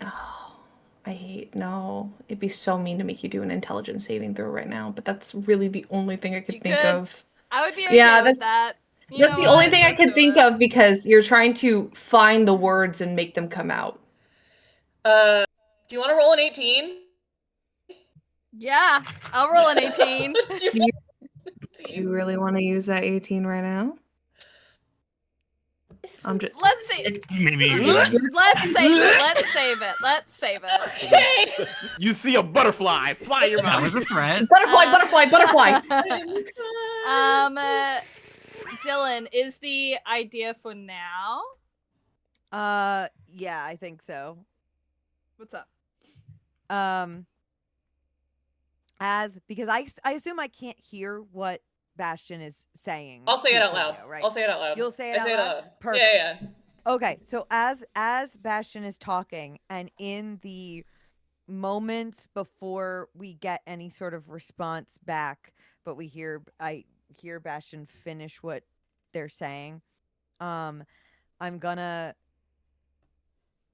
no. It'd be so mean to make you do an intelligence saving throw right now, but that's really the only thing I could think of. I would be okay Yeah, with that. You That's know the only what? thing I Let's could do think it. of because you're trying to find the words and make them come out. Do you want to roll an 18? Yeah, I'll roll an 18. Do you really want to use that 18 right now? Let's see. Maybe you Let's should. save it. Let's save it. Let's save it. Okay. You see a butterfly fly in your That mouth. was a threat. Butterfly. Dylan, is the idea for now? Yeah, I think so. What's up? Because I assume I can't hear what Bastion is saying. I'll say to it out loud. Caleo, right? I'll say it out loud. You'll say it I out say loud? It out loud. Perfect. Yeah. Okay, so as Bastion is talking, and in the moments before we get any sort of response back, but I hear Bastion finish what they're saying. I'm gonna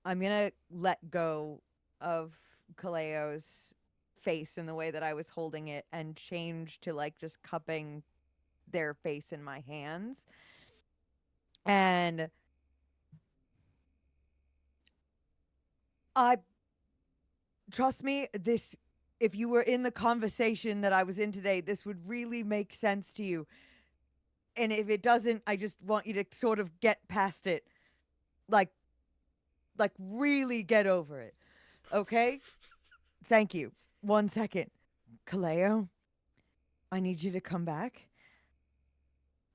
I'm gonna let go of Kaleo's face in the way that I was holding it and change to like just cupping their face in my hands. And I trust me, this if you were in the conversation that I was in today, this would really make sense to you. And if it doesn't, I just want you to sort of get past it. Like really get over it. Okay? Thank you. 1 second. Caleo, I need you to come back.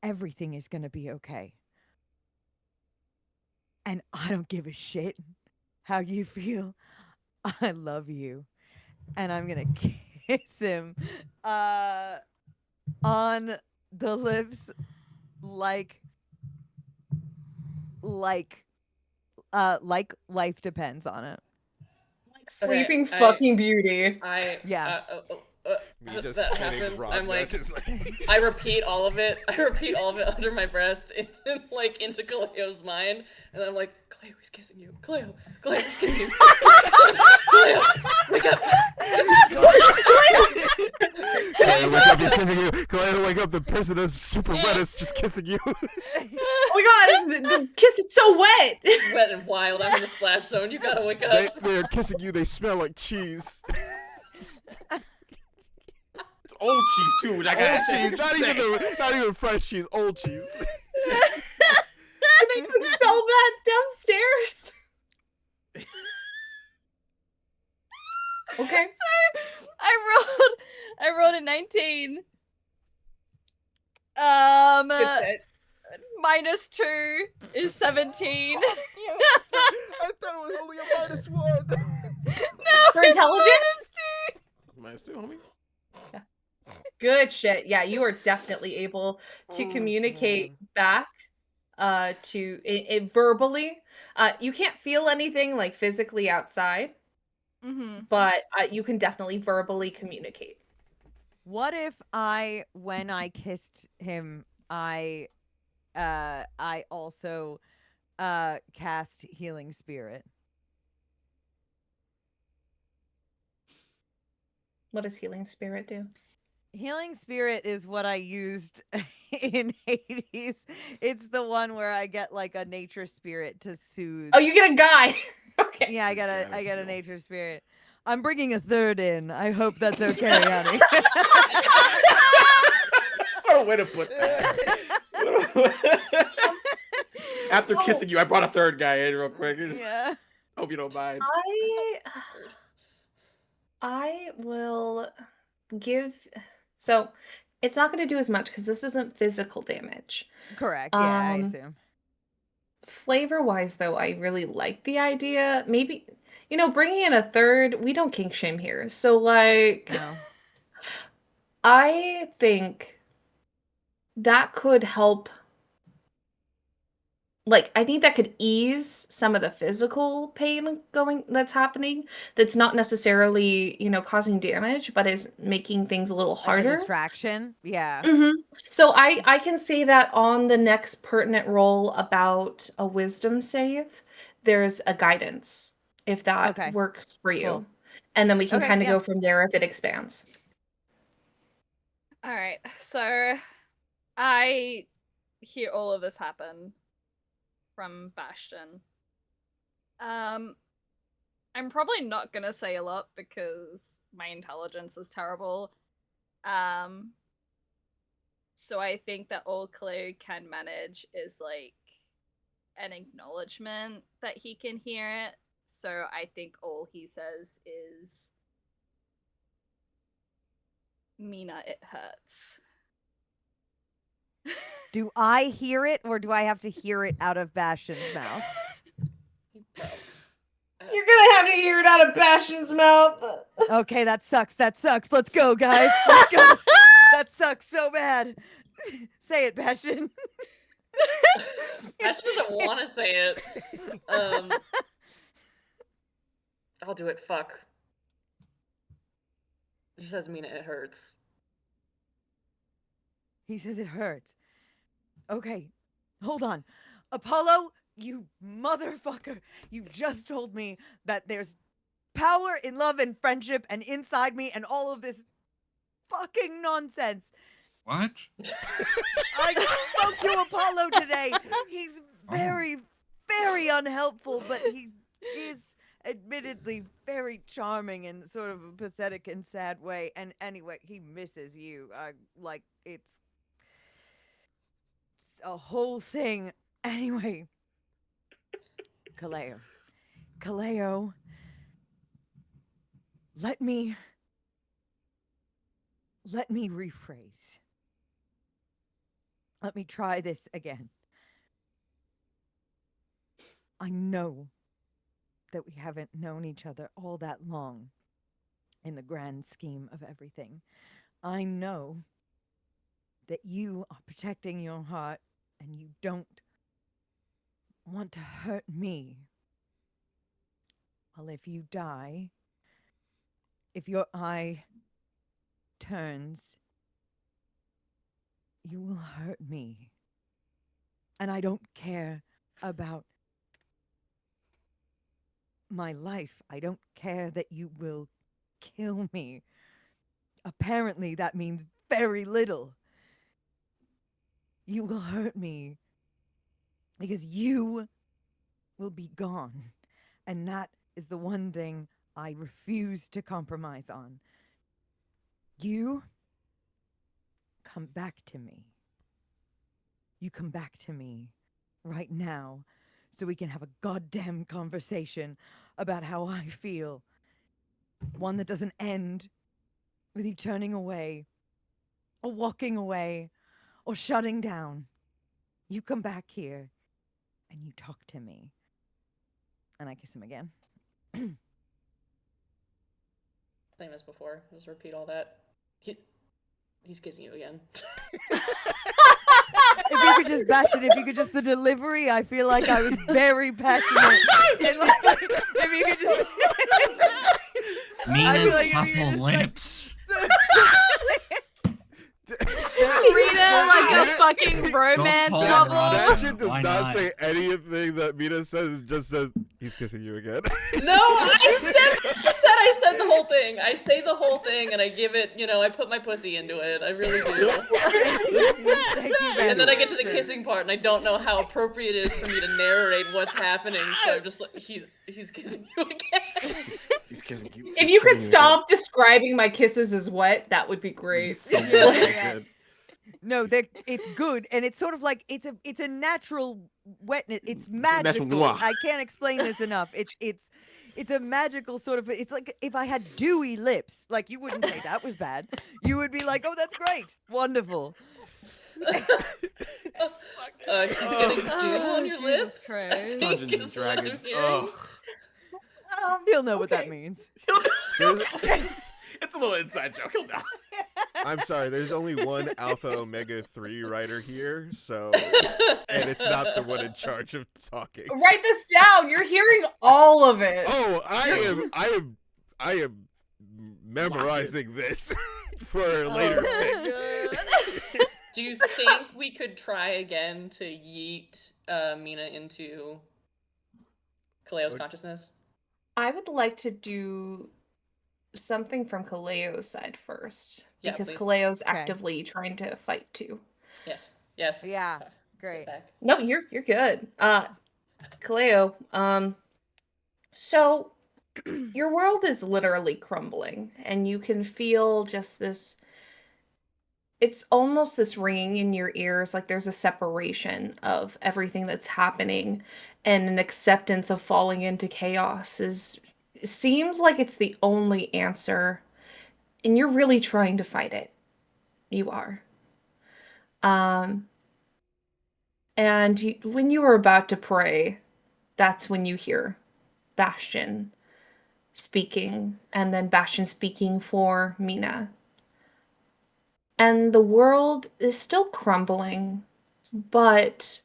Everything is going to be okay. And I don't give a shit how you feel. I love you. And I'm going to kiss him on the lips like life depends on it. Like Sleeping Okay, fucking Beauty. Yeah. Me just that kidding, happens. Rob, I'm like, just like I repeat all of it. I repeat all of it under my breath, like into Kaleo's mind, and then I'm like, Kaleo, he's kissing you. Kaleo, he's kissing you. Kaleo, wake up. Kaleo, wake up, he's kissing you. Kaleo, wake up, the person that's super wet is just kissing you. Oh my god, the kiss is so wet. Wet and wild. I'm in the splash zone. You gotta wake up. They're kissing you, they smell like cheese. It's old cheese too. I got Old cheese, not even fresh cheese, old cheese. They couldn't sell that downstairs. Okay. So I rolled a 19. Good set. Minus 2 is 17. I thought it was only a -1. No, For it's intelligence? -2, homie. Good shit. Yeah, you are definitely able to Oh, communicate man. back to it verbally. You can't feel anything like physically outside, but you can definitely verbally communicate. What if when I kissed him, I also cast Healing Spirit? What does Healing Spirit do? Healing Spirit is what I used in Hades. It's the one where I get like a nature spirit to soothe. Oh, you get a guy. Okay. Yeah, I Gotta get a heal. nature spirit. I'm bringing a third in. I hope that's okay, honey. What a way to put that. After kissing you, I brought a third guy in real quick. Yeah. Hope you don't mind. I will give. So it's not going to do as much because this isn't physical damage. Correct. Yeah, I Um, assume. Flavor wise, though, I really like the idea. Maybe, bringing in a third, we don't kink shame here. So, like, No. I think that could help. Like, I think that could ease some of the physical pain that's happening. That's not necessarily, causing damage, but is making things a little Like a harder. distraction. Yeah. So I can say that on the next pertinent roll about a wisdom save, there's a guidance if that Okay. works for you. Cool. And then we can Okay, kind of yeah. go from there if it expands. All right, so I hear all of this happen from Bastion. I'm probably not gonna say a lot because my intelligence is terrible. So I think that all Caleo can manage is like an acknowledgement that he can hear it. So I think all he says is, Mina, it hurts. Do I hear it or do I have to hear it out of Bastion's mouth? You're gonna have to hear it out of Bastion's mouth. Okay, that sucks. Let's go, guys. Let's go. That sucks so bad. Say it, Bastion. Bastion doesn't want to say it. I'll do it. Fuck. He says, Mina, it hurts. He says it hurts. Okay, hold on. Apollo, You motherfucker! You just told me that there's power in love and friendship and inside me and all of this fucking nonsense. What? I spoke to Apollo today. He's very, very unhelpful, but he is admittedly very charming in sort of a pathetic and sad way. And anyway, he misses you. Like, it's a whole thing. Anyway, Caleo. Caleo, let me rephrase. Let me try this again. I know that we haven't known each other all that long in the grand scheme of everything. I know that you are protecting your heart and you don't want to hurt me. Well, if you die, if your eye turns, you will hurt me. And I don't care about my life. I don't care that you will kill me. Apparently, that means very little. You will hurt me because you will be gone. And that is the one thing I refuse to compromise on. You come back to me. You come back to me right now so we can have a goddamn conversation about how I feel. One that doesn't end with you turning away or walking away or shutting down. You come back here and you talk to me. And I kiss him again. Same as before. Just repeat all that. He's kissing you again. If you could just bash it, if you could just the delivery, I feel like I was very passionate. And like, if you could just Mina's like if you supple just, like, lips. Read it like a fucking romance pull it, novel. Rod. That shit does Why not not? say anything that Mina says. It just says he's kissing you again. No, I said the whole thing. I say the whole thing and I give it, I put my pussy into it. I really do. Thank you very And then I get to much. the kissing part and I don't know how appropriate it is for me to narrate what's happening. So I'm just like, he's kissing you again. He's kissing you. If you could kissing stop describing my kisses as wet, that would be great. So Yeah, good, so yeah. good. No, it's good, and it's sort of like it's a natural wetness. It's natural magical. mwah. I can't explain this enough. It's a magical sort of. It's like if I had dewy lips, like you wouldn't say that was bad. You would be like, oh, that's great, wonderful. He's getting dew on your Jesus lips. Christ. I think Dungeons and is what I'm Dragons. hearing. Oh. He'll know what that okay. means. It's a little inside joke. He'll know. I'm sorry, there's only one Alpha Omega 3 writer here, so and it's not the one in charge of talking. Write this down. You're hearing all of it. Oh, I am memorizing this for a later thing. God. Do you think we could try again to yeet Mina into Kaleo's What? consciousness? I would like to do something from Kaleo's side first. Yeah, Because please. Kaleo's Okay. actively trying to fight too. Yes. Yes. Yeah, Sorry. great. Step back. No, you're good. Kaleo, so your world is literally crumbling, and you can feel just this. It's almost this ringing in your ears, like there's a separation of everything that's happening, and an acceptance of falling into chaos seems like it's the only answer, and you're really trying to fight it. You are. And when you were about to pray, that's when you hear Bastion speaking, and then Bastion speaking for Mina. And the world is still crumbling, but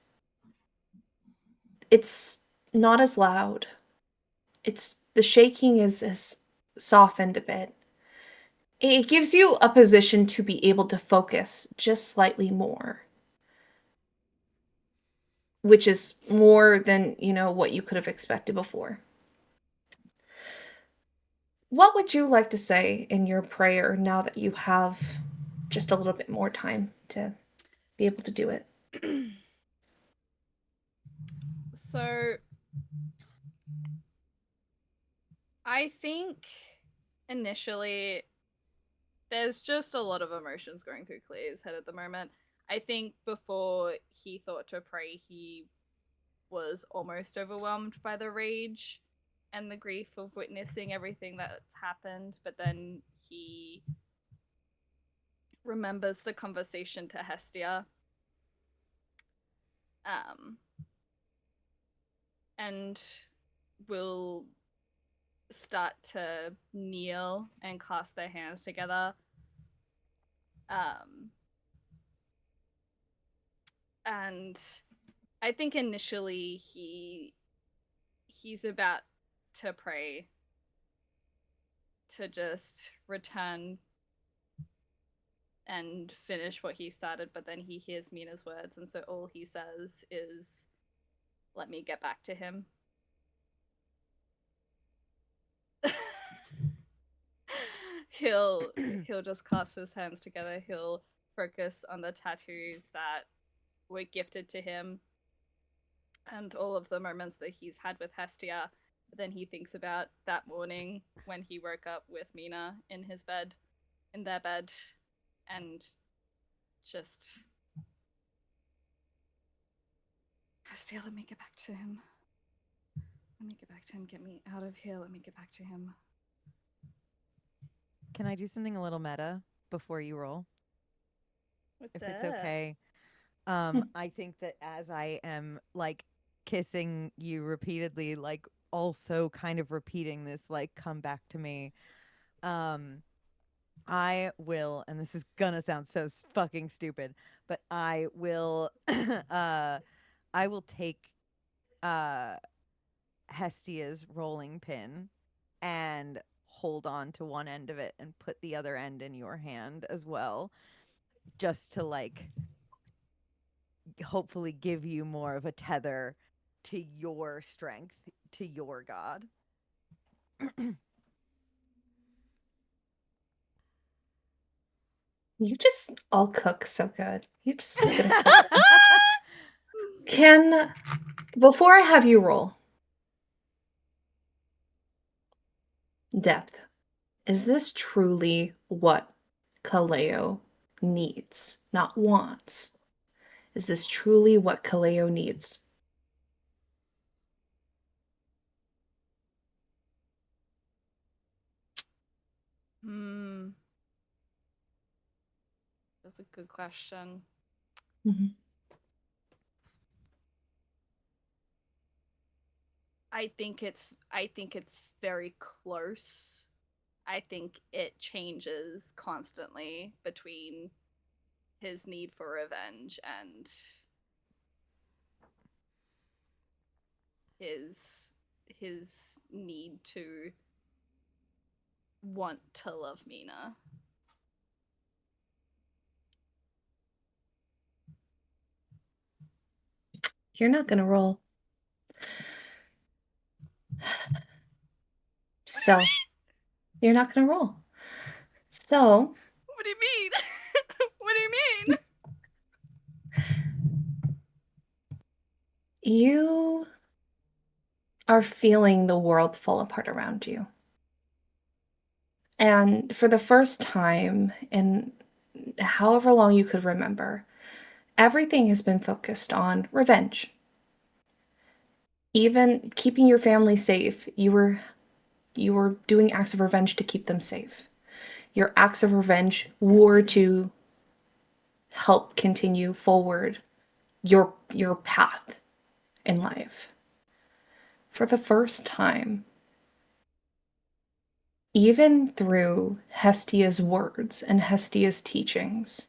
it's not as loud. The shaking is softened a bit. It gives you a position to be able to focus just slightly more. which is more than, what you could have expected before. What would you like to say in your prayer now that you have just a little bit more time to be able to do it? So I think initially there's just a lot of emotions going through Clear's head at the moment. I think before he thought to pray, he was almost overwhelmed by the rage and the grief of witnessing everything that's happened, but then he remembers the conversation to Hestia. And will start to kneel and clasp their hands together. And I think initially he's about to pray to just return and finish what he started, but then he hears Mina's words, and so all he says is, "Let me get back to him." he'll just clasp his hands together. He'll focus on the tattoos that were gifted to him and all of the moments that he's had with Hestia. But then he thinks about that morning when he woke up with Mina in their bed, and just, Hestia, let me get back to him. Let me get back to him. Get me out of here. Let me get back to him. Can I do something a little meta before you roll? What's if up? it's okay. I think that as I am like kissing you repeatedly, like also kind of repeating this, like, come back to me. I will, and this is gonna sound so fucking stupid, but I will I will take Hestia's rolling pin and hold on to one end of it and put the other end in your hand as well, just to like hopefully give you more of a tether to your strength, to your god. You just all cook so good. You just so good at cooking. Before I have you roll, depth, is this truly what Caleo needs, not wants? Is this truly what Caleo needs? That's a good question. Mm-hmm. I think it's very close. I think it changes constantly between his need for revenge and his need to want to love Mina. You're not gonna roll. So, you're not gonna roll. So, What do you mean? What do you mean? you are feeling the world fall apart around you. And for the first time in however long you could remember, everything has been focused on revenge. Even keeping your family safe, you were doing acts of revenge to keep them safe. Your acts of revenge were to help continue forward your path in life. For the first time, even through Hestia's words and Hestia's teachings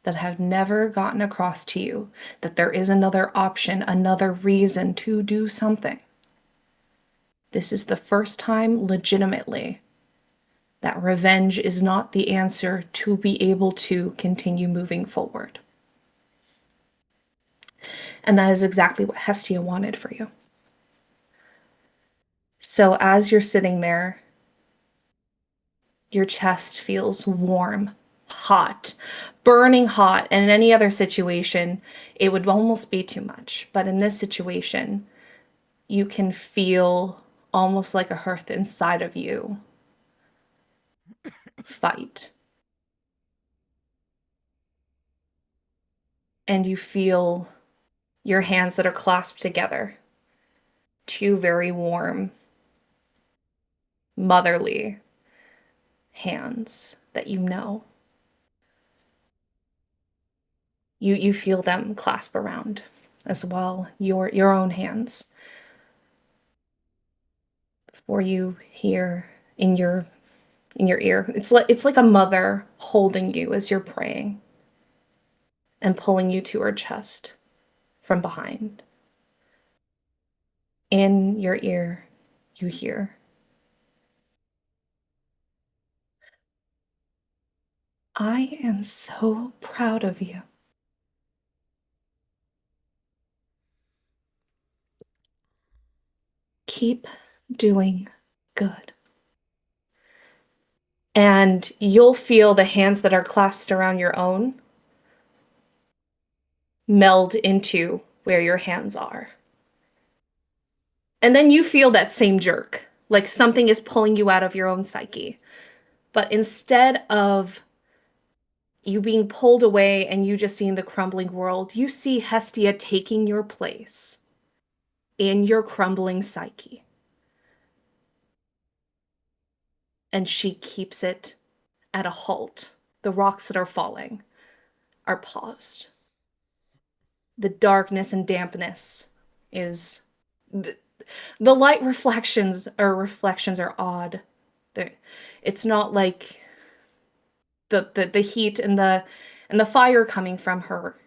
that have never gotten across to you that there is another option, another reason to do something. This is the first time legitimately that revenge is not the answer to be able to continue moving forward. And that is exactly what Hestia wanted for you. So as you're sitting there, your chest feels warm, hot, burning hot. And in any other situation, it would almost be too much. But in this situation, you can feel almost like a hearth inside of you fight. And you feel your hands that are clasped together. Two very warm, motherly hands that you know. You feel them clasp around as well, your own hands. For you hear in your ear. It's like a mother holding you as you're praying and pulling you to her chest from behind. In your ear, you hear, I am so proud of you. Keep doing good. And you'll feel the hands that are clasped around your own meld into where your hands are. And then you feel that same jerk, like something is pulling you out of your own psyche. But instead of you being pulled away and you just seeing the crumbling world, you see Hestia taking your place in your crumbling psyche. And she keeps it at a halt. The rocks that are falling are paused. The darkness and dampness is... The light reflections are odd. It's not like the heat and the fire coming from her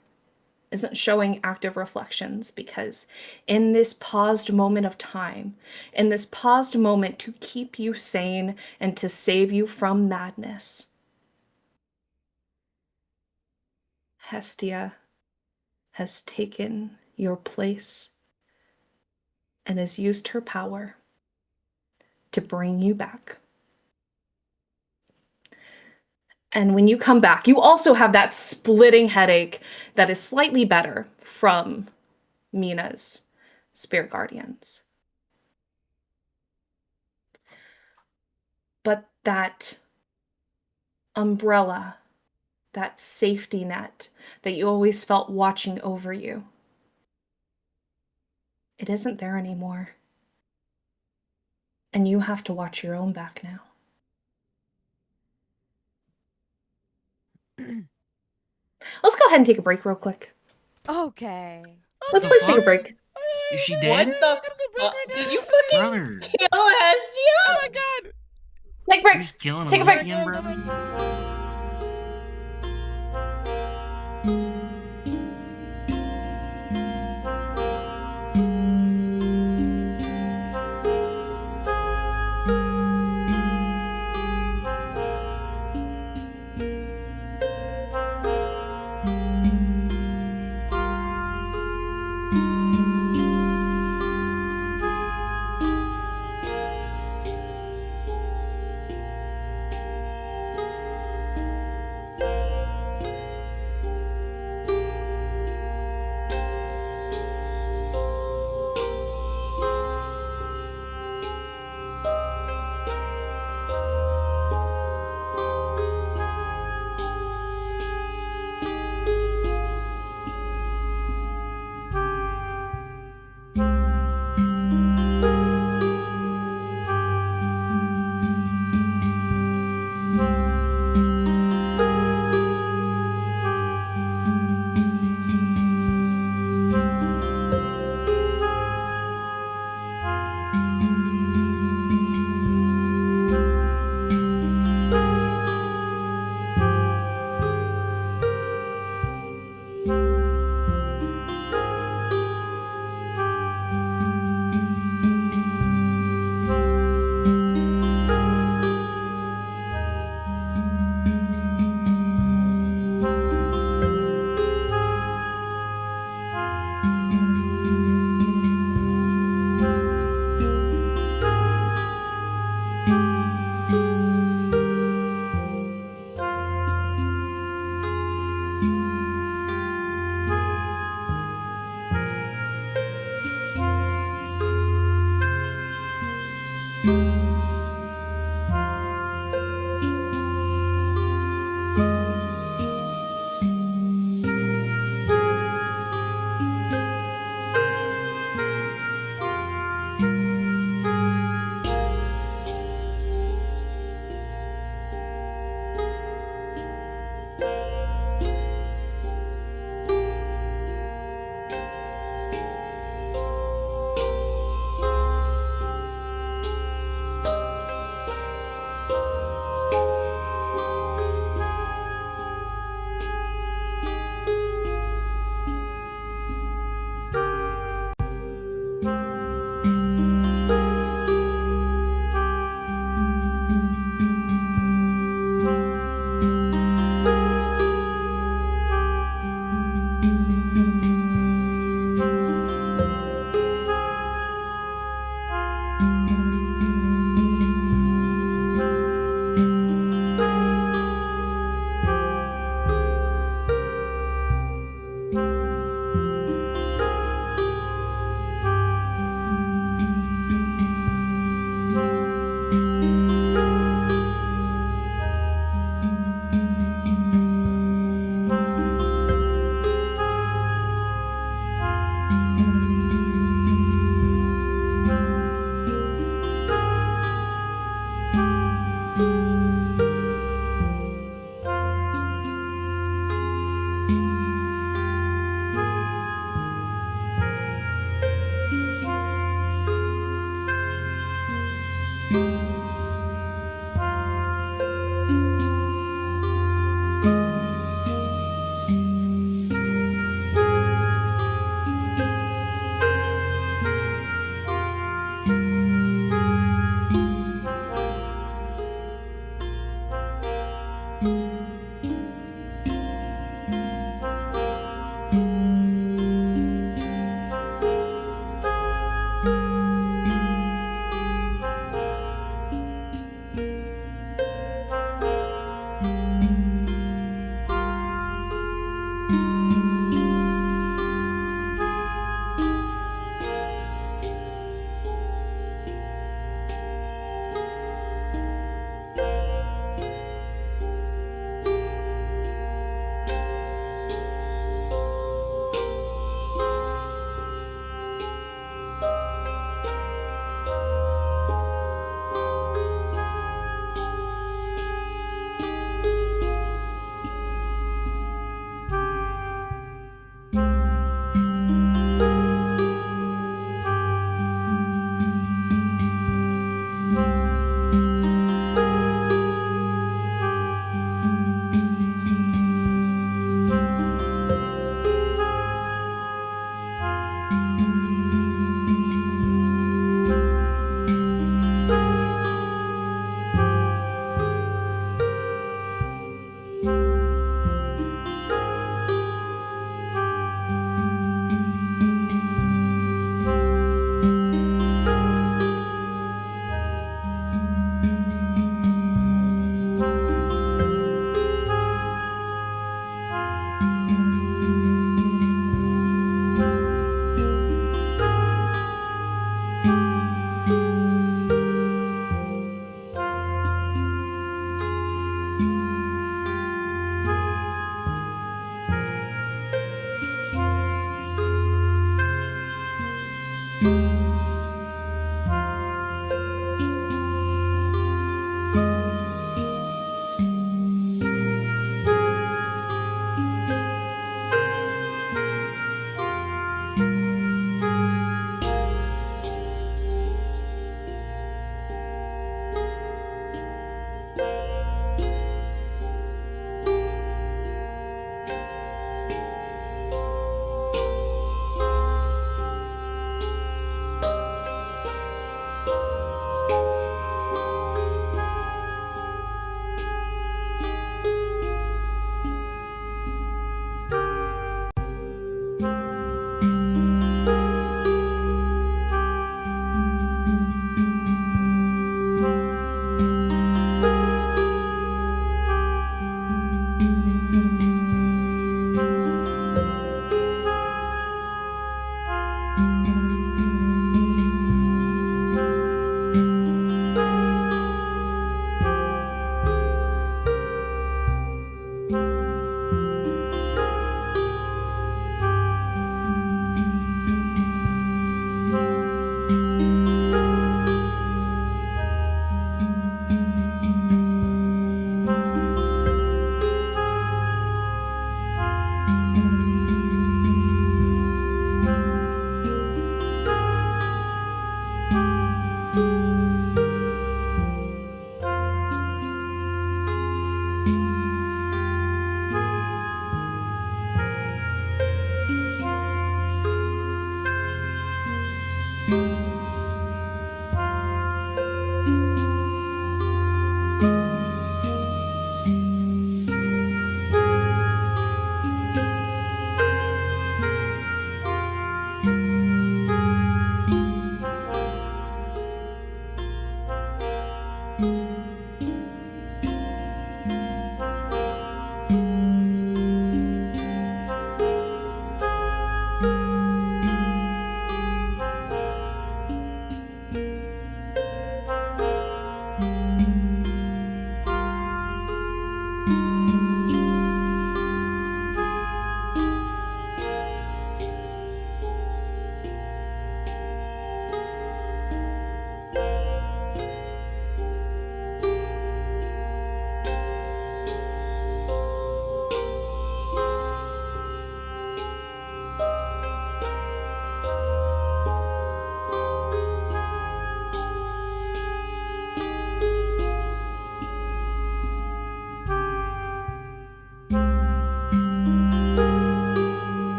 isn't showing active reflections, because in this paused moment of time, in this paused moment to keep you sane and to save you from madness, Hestia has taken your place and has used her power to bring you back. And when you come back, you also have that splitting headache that is slightly better from Mina's spirit guardians. But that umbrella, that safety net that you always felt watching over you, it isn't there anymore. And you have to watch your own back now. Let's go ahead and take a break real quick. Okay. Let's the please take a fuck? break. Is she What dead? the fuck? Did you fucking Brother, kill Hestia? Oh my god! Take you breaks. just killing Let's take a him break. again, bro.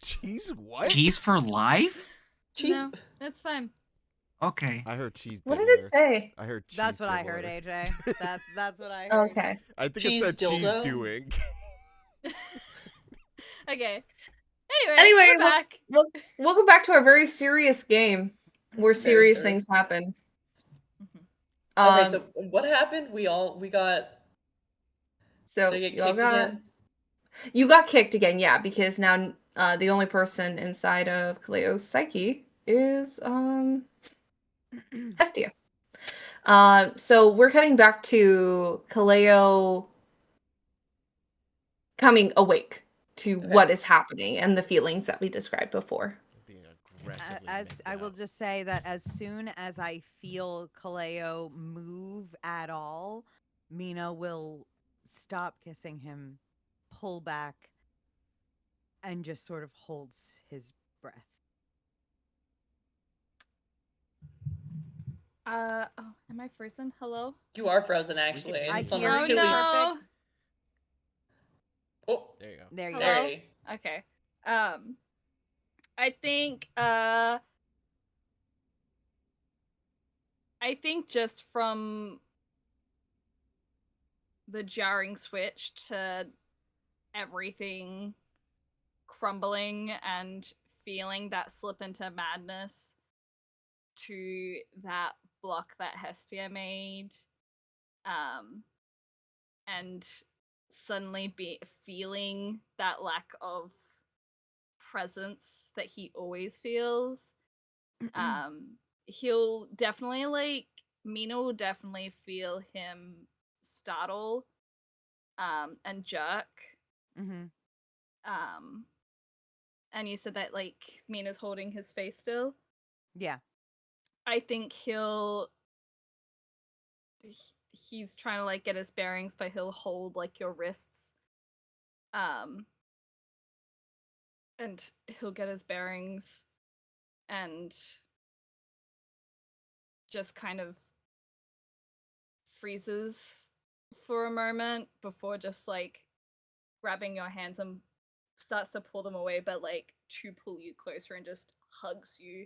Cheese what? Cheese for life? Cheese. No, that's fine. Okay. I heard cheese. What did it diddler. say? I heard cheese. That's what I heard, diddler. AJ. That's what I heard. Okay. I think Cheese it said cheese dildo? doing. Okay. Anyway, Anyway, we're back. Welcome back to our very serious game where Very serious serious. things happen. Okay, so what happened? We got. so Did I get y'all kicked got again? you got kicked again, yeah, because now the only person inside of Caleo's psyche is Hestia. So we're cutting back to Caleo coming awake to Okay. what is happening and the feelings that we described before. Being aggressively. As nicked I will out. just say that as soon as I feel Caleo move at all, Mina will stop kissing him, pull back, and just sort of holds his breath. Oh, am I frozen? Hello? You are frozen, actually. and I it's on hear a Oh you really- no. Oh, There you go. There you Hello? go. there. Okay. I think just from the jarring switch to everything crumbling and feeling that slip into madness to that block that Hestia made, and suddenly feeling that lack of presence that he always feels, he'll definitely Mina will definitely feel him startle and jerk. Mm-hmm. And you said that Mina's holding his face still. Yeah. I think he's trying to get his bearings, but he'll hold your wrists. And he'll get his bearings and just kind of freezes for a moment before just grabbing your hands and starts to pull them away, but to pull you closer and just hugs you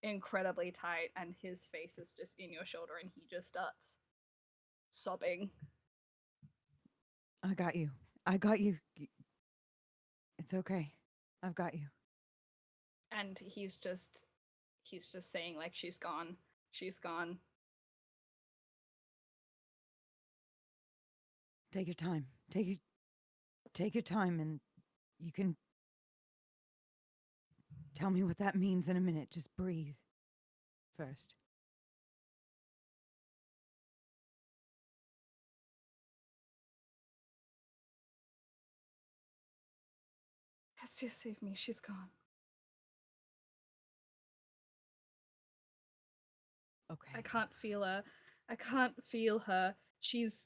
incredibly tight, and his face is just in your shoulder and he just starts sobbing. I got you. I got you. It's okay. I've got you. And he's just he's just saying like she's gone. She's gone. Take your time. Take your time, and you can tell me what that means in a minute. Just breathe first. Hestia, save me. She's gone. Okay. I can't feel her. I can't feel her. She's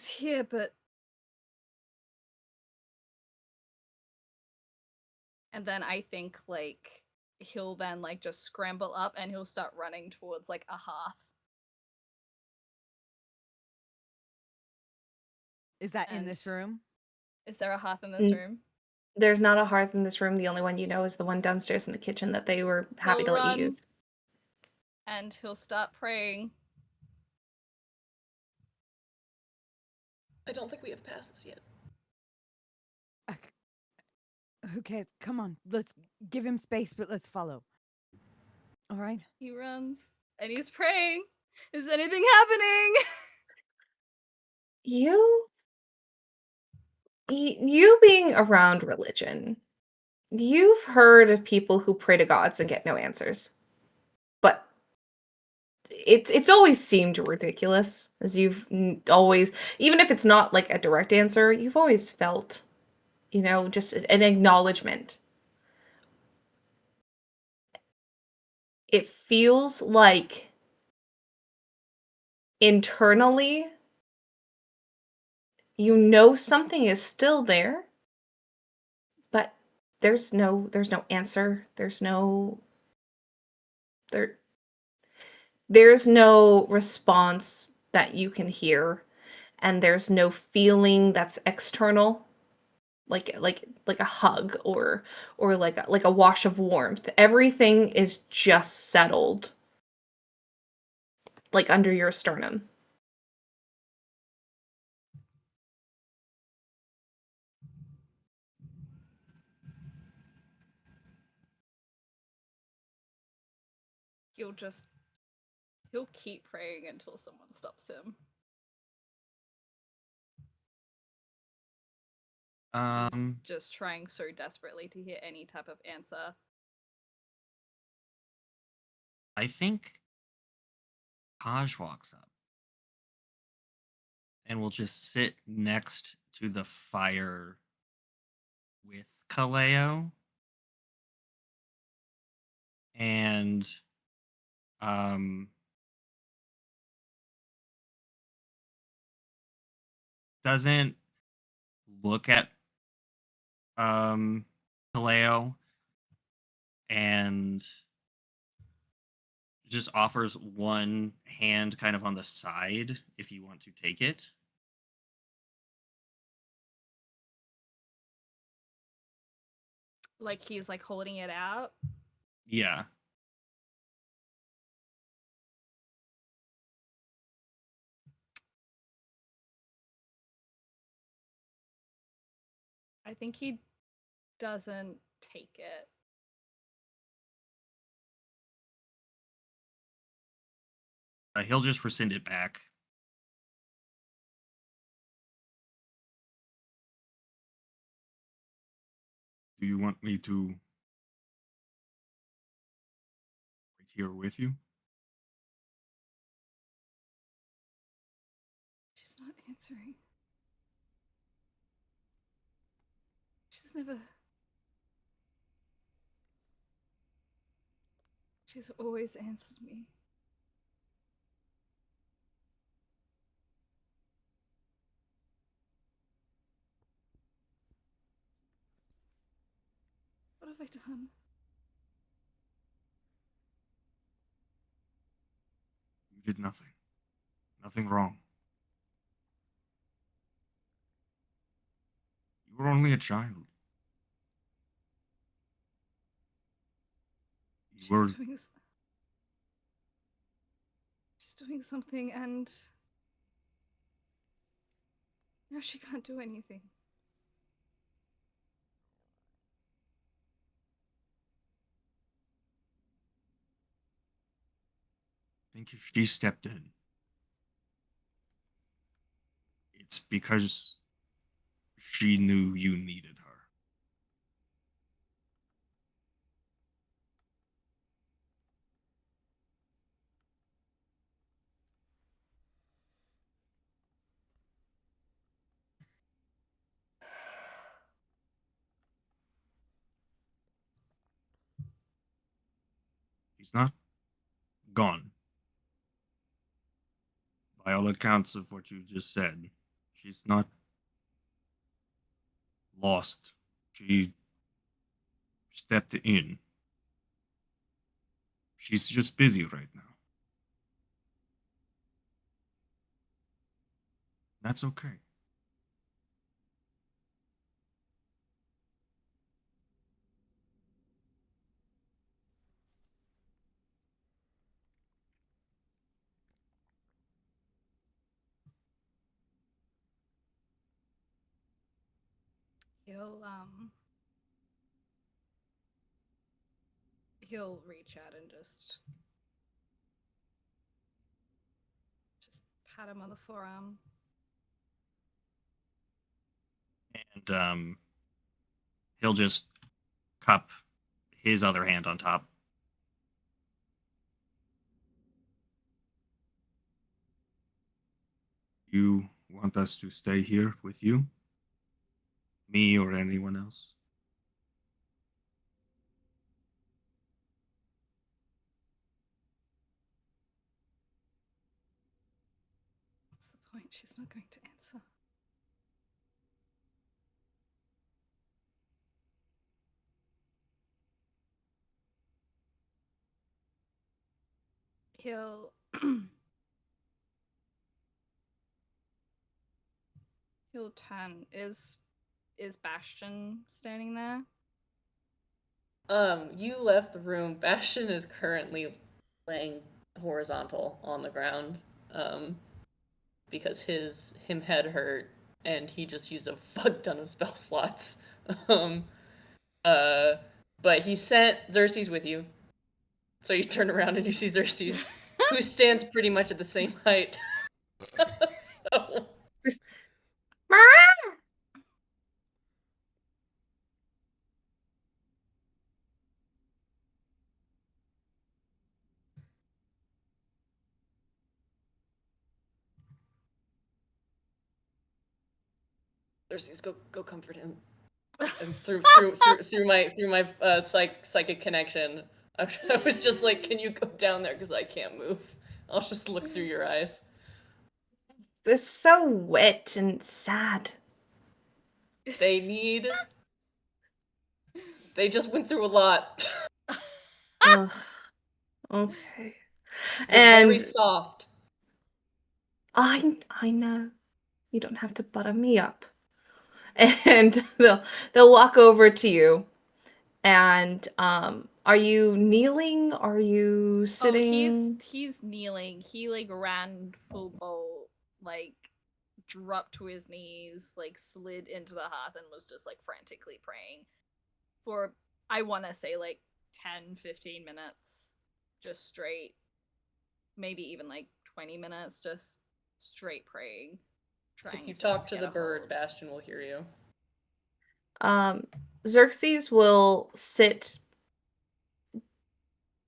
here, but and then I think like he'll then like just scramble up and he'll start running towards like a hearth. Is that in this And- room? Is there a hearth in this room? There's not a hearth in this room. The only one you know is the one downstairs in the kitchen that they were happy to let run. you use. And he'll start praying. I don't think we have passes yet. Who cares? Come on, let's give him space, but let's follow. All right? He runs and he's praying. Is anything happening? You being around religion, you've heard of people who pray to gods and get no answers. But it's always seemed ridiculous, as you've always, even if it's not like a direct answer, you've always felt, just an acknowledgement. It feels like internally something is still there, but there's no answer. There's no response that you can hear, and there's no feeling that's external, like a hug or like a wash of warmth. Everything is just settled, like under your sternum. He'll keep praying until someone stops him. He's just trying so desperately to hear any type of answer. I think Kaj walks up and will just sit next to the fire with Caleo and doesn't look at Caleo and just offers one hand kind of on the side if you want to take it. Like he's like holding it out. Yeah. I think he doesn't take it. He'll just rescind it back. Do you want me to wait here with you? She's not answering. She's never. She's always answered me. What have I done? You did nothing. Nothing wrong. You were only a child. You were... She's doing something, and now she can't do anything. think if she stepped in, it's because she knew you needed her. She's not gone. By all accounts of what you just said, she's not lost. She stepped in. She's just busy right now. That's okay. He'll reach out and just pat him on the forearm. And he'll just cup his other hand on top. You want us to stay here with you? Me or anyone else? What's the point? She's not going to answer. He'll he'll turn. Is Bastion standing there? You left the room. Bastion is currently laying horizontal on the ground, because him head hurt, and he just used a fuck ton of spell slots. um, but he sent Xerxes with you, so you turn around and you see Xerxes, who stands pretty much at the same height. So Xerxes, go comfort him. And through my psychic connection, I was just like, can you go down there because I can't move. I'll just look through your eyes. They're so wet and sad. They just went through a lot. Ugh. Okay. They're very And soft. I know. You don't have to butter me up. And they'll walk over to you. And are you kneeling? Are you sitting? Oh, he's kneeling. He like ran full bolt, like dropped to his knees, like slid into the hearth and was just like frantically praying for, I want to say, like 10-15 minutes, just straight, maybe even like 20 minutes, just straight praying, trying If you to talk to get the a bird, hold. Bastion will hear you. Xerxes will sit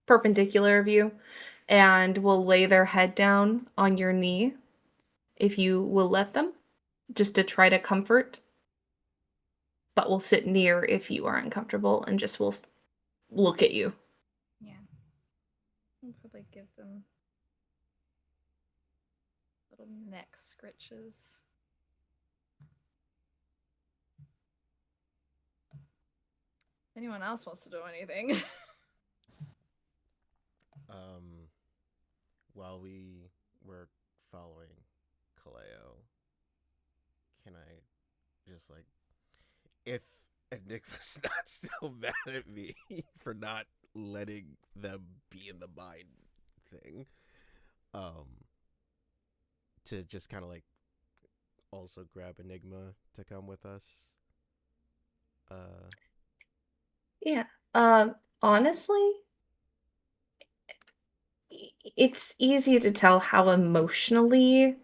perpendicular of you and will lay their head down on your knee if you will let them, just to try to comfort. But will sit near if you are uncomfortable and just will look at you. Yeah. I'll probably give them little neck scritches. Anyone else wants to do anything? While we were following Caleo, can I just like, if Enigma's not still mad at me for not letting them be in the mind thing, to just kind of like also grab Enigma to come with us. Yeah. Honestly, it's easy to tell how emotionally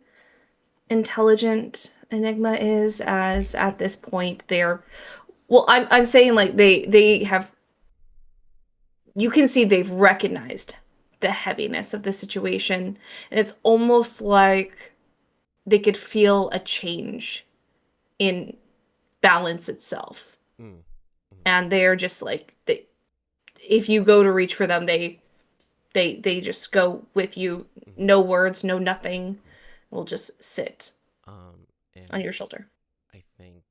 intelligent Enigma is, as at this point they're, well, I'm saying like they have, you can see they've recognized the heaviness of the situation, and it's almost like they could feel a change in balance itself. Mm. And they're just like, if you go to reach for them, they just go with you. No words, no nothing. Will just sit And on your shoulder. I think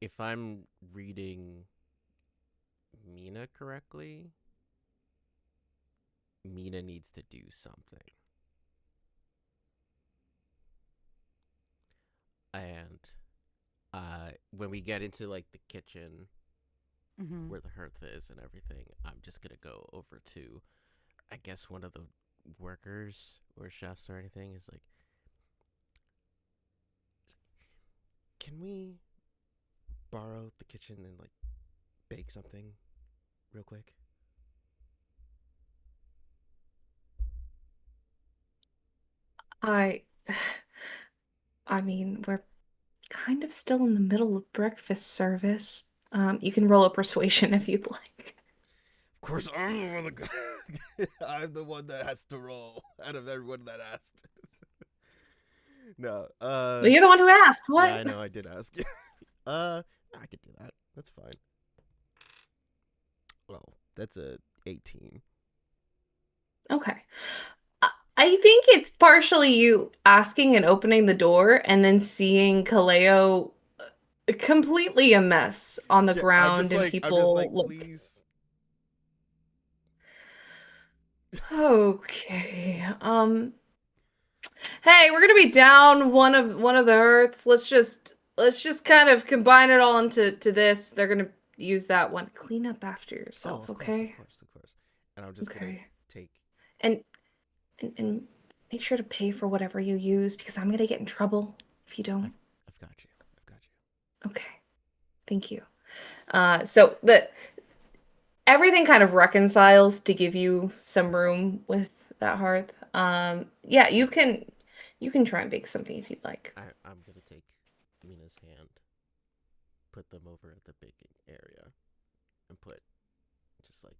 if I'm reading Mina correctly, Mina needs to do something. And when we get into like the kitchen where the hearth is and everything, I'm just gonna go over to, I guess, one of the workers or chefs or anything is like, can we borrow the kitchen and like bake something real quick? I mean, we're kind of still in the middle of breakfast service. You can roll a persuasion if you'd like. Of course, I'm the one that I'm the one that has to roll out of everyone that asked. No, Well, you're the one who asked. What? yeah, I know, I did ask. I could do that. That's fine. Well, that's a 18. Okay. I think it's partially you asking and opening the door and then seeing Caleo completely a mess on the Yeah, ground and I'm just people like, look. please. Okay. Hey, we're gonna be down one of the earths. Let's just kind of combine it all into this. They're gonna use that one. Clean up after yourself, okay? Of course. And I'm just gonna Okay. take. And and make sure to pay for whatever you use because I'm gonna get in trouble if you don't. I've got you. I've got you. Okay. Thank you. So everything kind of reconciles to give you some room with that hearth. Yeah, you can try and bake something if you'd like. I'm gonna take Mina's hand, put them over at the baking area, and put just like,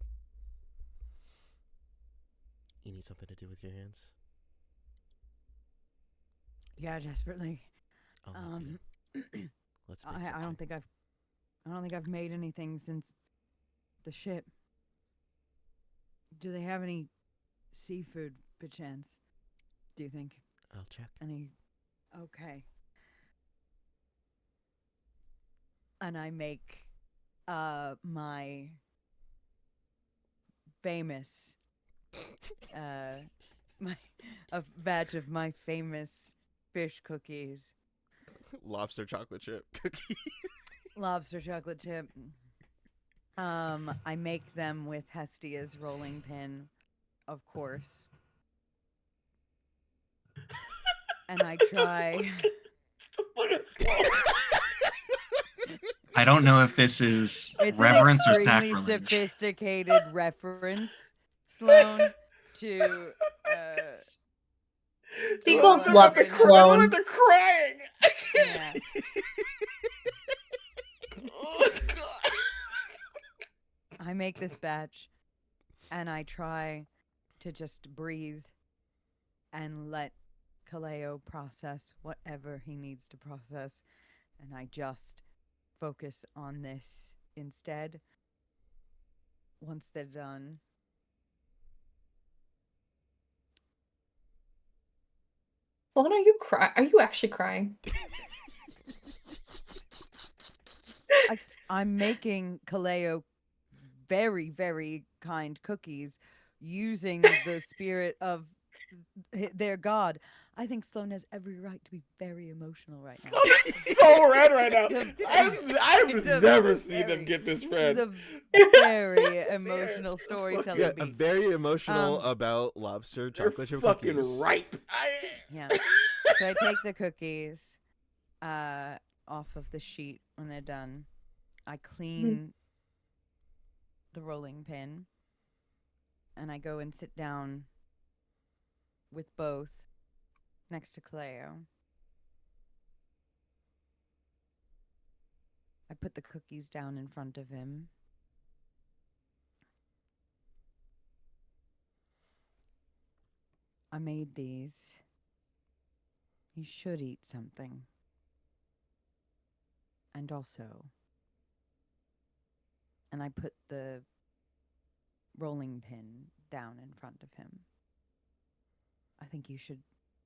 you need something to do with your hands? Yeah, desperately. I'll help you. Let's make I don't think I've made anything since the ship. Do they have any seafood, perchance? Do you think? I'll check. Any? Okay. And I make my famous a batch of my famous fish cookies. Lobster chocolate chip cookie. Lobster chocolate chip. I make them with Hestia's rolling pin, of course. And I try. I don't know if this is It's reverence an or extremely sacrilege. sophisticated reference, Sloan, to Sequels to, love you it, know, Sloan. They're crying. Yeah. Oh god. I make this batch and I try to just breathe and let Caleo process whatever he needs to process, and I just focus on this instead. Once they're done, Sloan, are you crying? Are you actually crying? I'm making Caleo very, very kind cookies using the spirit of their god. I think Sloan has every right to be very emotional right now. So red right now. I've It's a never seen very- them get this It's red. a very emotional storytelling Yeah, beat. very emotional about lobster They're chocolate chip fucking cookies. ripe. Yeah. So I take the cookies off of the sheet when they're done. I clean the rolling pin, and I go and sit down with both next to Caleo. I put the cookies down in front of him. I made these. You should eat something. And also, and I put the rolling pin down in front of him. I think you should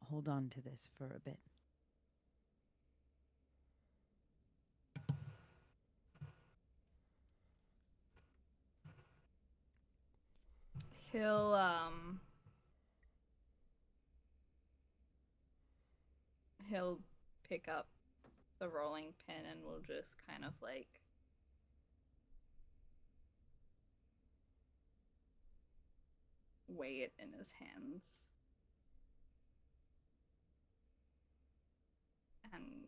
hold on to this for a bit. He'll pick up the rolling pin and will just kind of like weigh it in his hands. And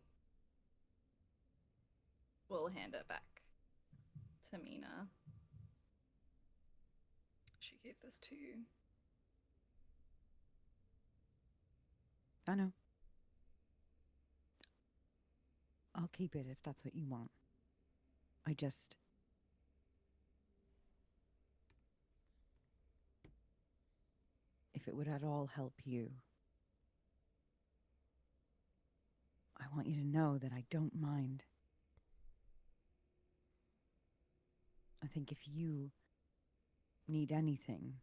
we'll hand it back to Mina. She gave this to you. I know. I'll keep it if that's what you want. I just... If it would at all help you, I want you to know that I don't mind. I think if you need anything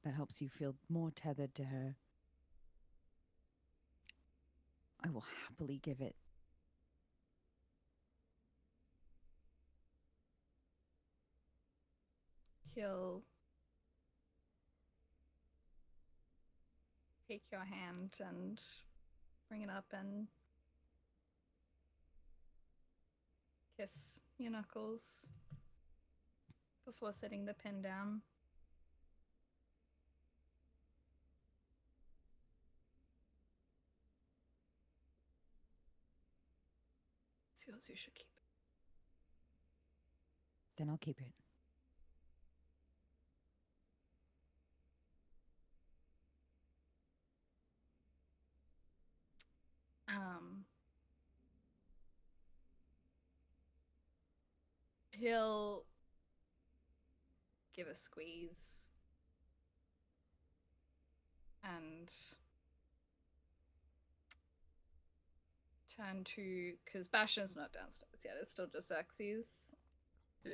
that helps you feel more tethered to her, I will happily give it. He'll take your hand and bring it up and kiss your knuckles before setting the pin down. It's yours, you should keep it. Then I'll keep it. He'll give a squeeze and turn to, because Bastion's not downstairs yet, it's still just Xerxes.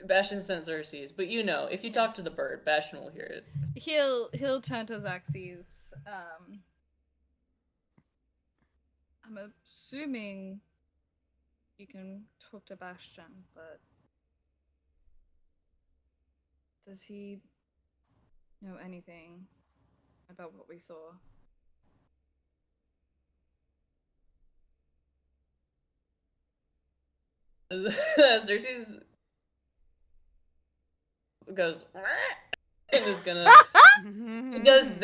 Bastion sends Xerxes, but you know, if you talk to the bird, Bastion will hear it. He'll turn to Xerxes. I'm assuming you can talk to Bastion, but does he know anything about what we saw? Xerxes goes and is gonna.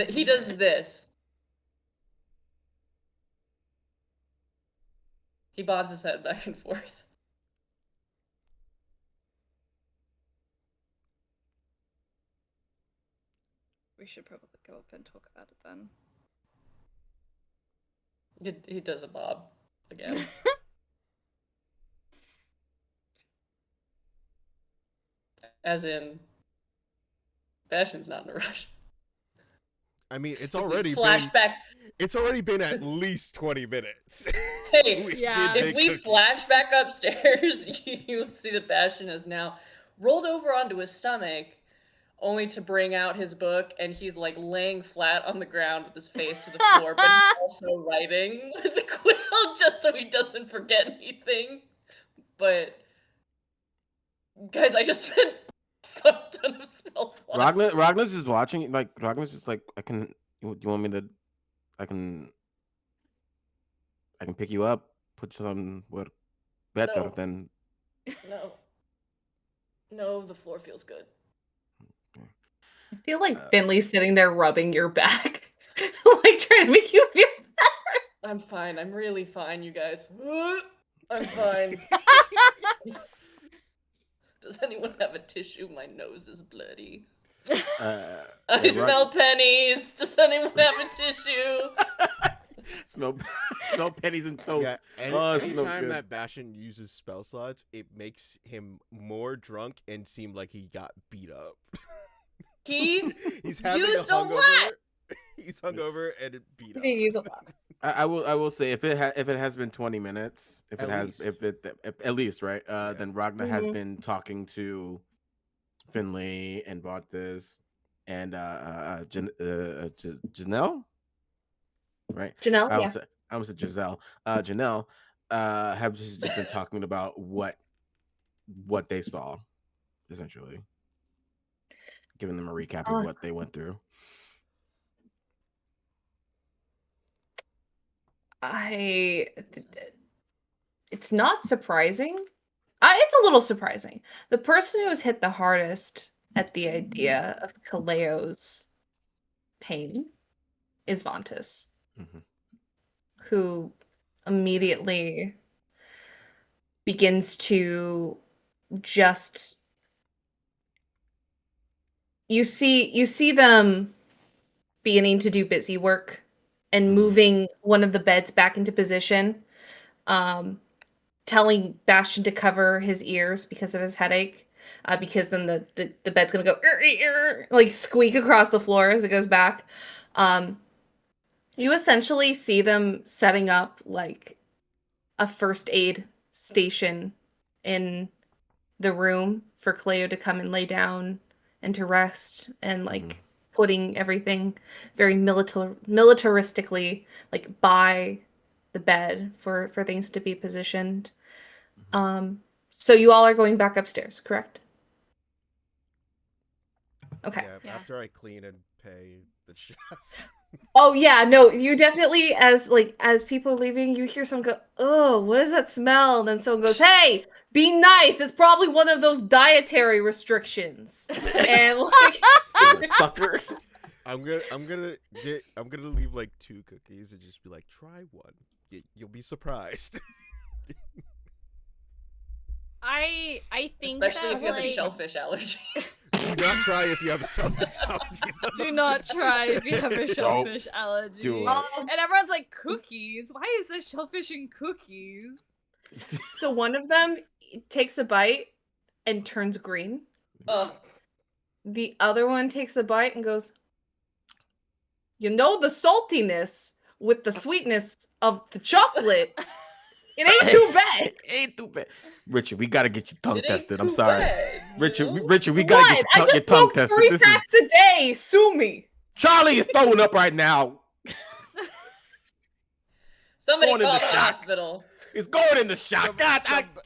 He does this. He bobs his head back and forth. We should probably go up and talk about it then. He does a bob again. As in, Bastion's not in a rush. I mean, it's If we already flashback. It's already been at least 20 minutes. Hey, Yeah. if we flash back upstairs, you'll see that Bastion is now rolled over onto his stomach, only to bring out his book, and he's like laying flat on the ground with his face to the floor, but he's also writing with the quill just so he doesn't forget anything. But guys, I just spent a fuck ton of spell slots. Ragnar's just watching. Like Ragnar's just like, I can. Do you want me to? I can pick you up. Put you somewhere better No. than. No, the floor feels good. I feel like Finley's sitting there rubbing your back, like trying to make you feel better. I'm fine. I'm really fine, you guys. I'm fine. Does anyone have a tissue? My nose is bloody. Uh, I Rug- smell pennies. Does anyone have a tissue? smell smell pennies and toast. Yeah, Oh, it smells anytime good. that Bastion uses spell slots, it makes him more drunk and seem like he got beat up. He He's having used a a hungover. lot. He's hungover and it beat He up. did use a lot. I will say if it has been 20 minutes, if At it has least. if at least, right? Yeah. Then Ragnar has Mhm. been talking to Finley and Bontes and Janelle, right? Janelle, I yeah. was say Giselle. Janelle have just been talking about what they saw, essentially, giving them a recap of what they went through. It's not surprising. It's a little surprising. The person who was hit the hardest at the idea of Kaleo's pain is Vontus, Mhm. who immediately begins to just you see them beginning to do busy work and Mhm. moving one of the beds back into position, telling Bastion to cover his ears because of his headache, because then the bed's gonna go like squeak across the floor as it goes back. You essentially see them setting up like a first aid station in the room for Cleo to come and lay down and to rest, and like putting everything very militaristically like by the bed for things to be positioned. So you all are going back upstairs, correct? Okay. Yeah, Yeah. after I clean and pay the chef. Oh yeah, no, you definitely as people leaving, you hear someone go, "Oh, what does that smell?" And then someone goes, "Hey, be nice. It's probably one of those dietary restrictions." And like, Fucker. I'm gonna leave like 2 cookies and just be like, try one. You'll be surprised. I think Especially that if you have a like, shellfish allergy. Do not try if you have a shellfish allergy. do not try if you have a shellfish allergy. do it. And everyone's like, cookies? Why is there shellfish in cookies? so one of them takes a bite and turns green. Oh, The other one takes a bite and goes, "You know the saltiness with the sweetness of the chocolate. It ain't too bad." Ain't too bad. Richard, we gotta get your tongue it ain't tested. I'm too sorry. bad, you Richard, know? Richard, we gotta What? get I your just tongue smoked tested. 3 This is packs a day. Sue me. Charlie is throwing up right now. Somebody Going into call the shock. hospital. It's going in the shot. God,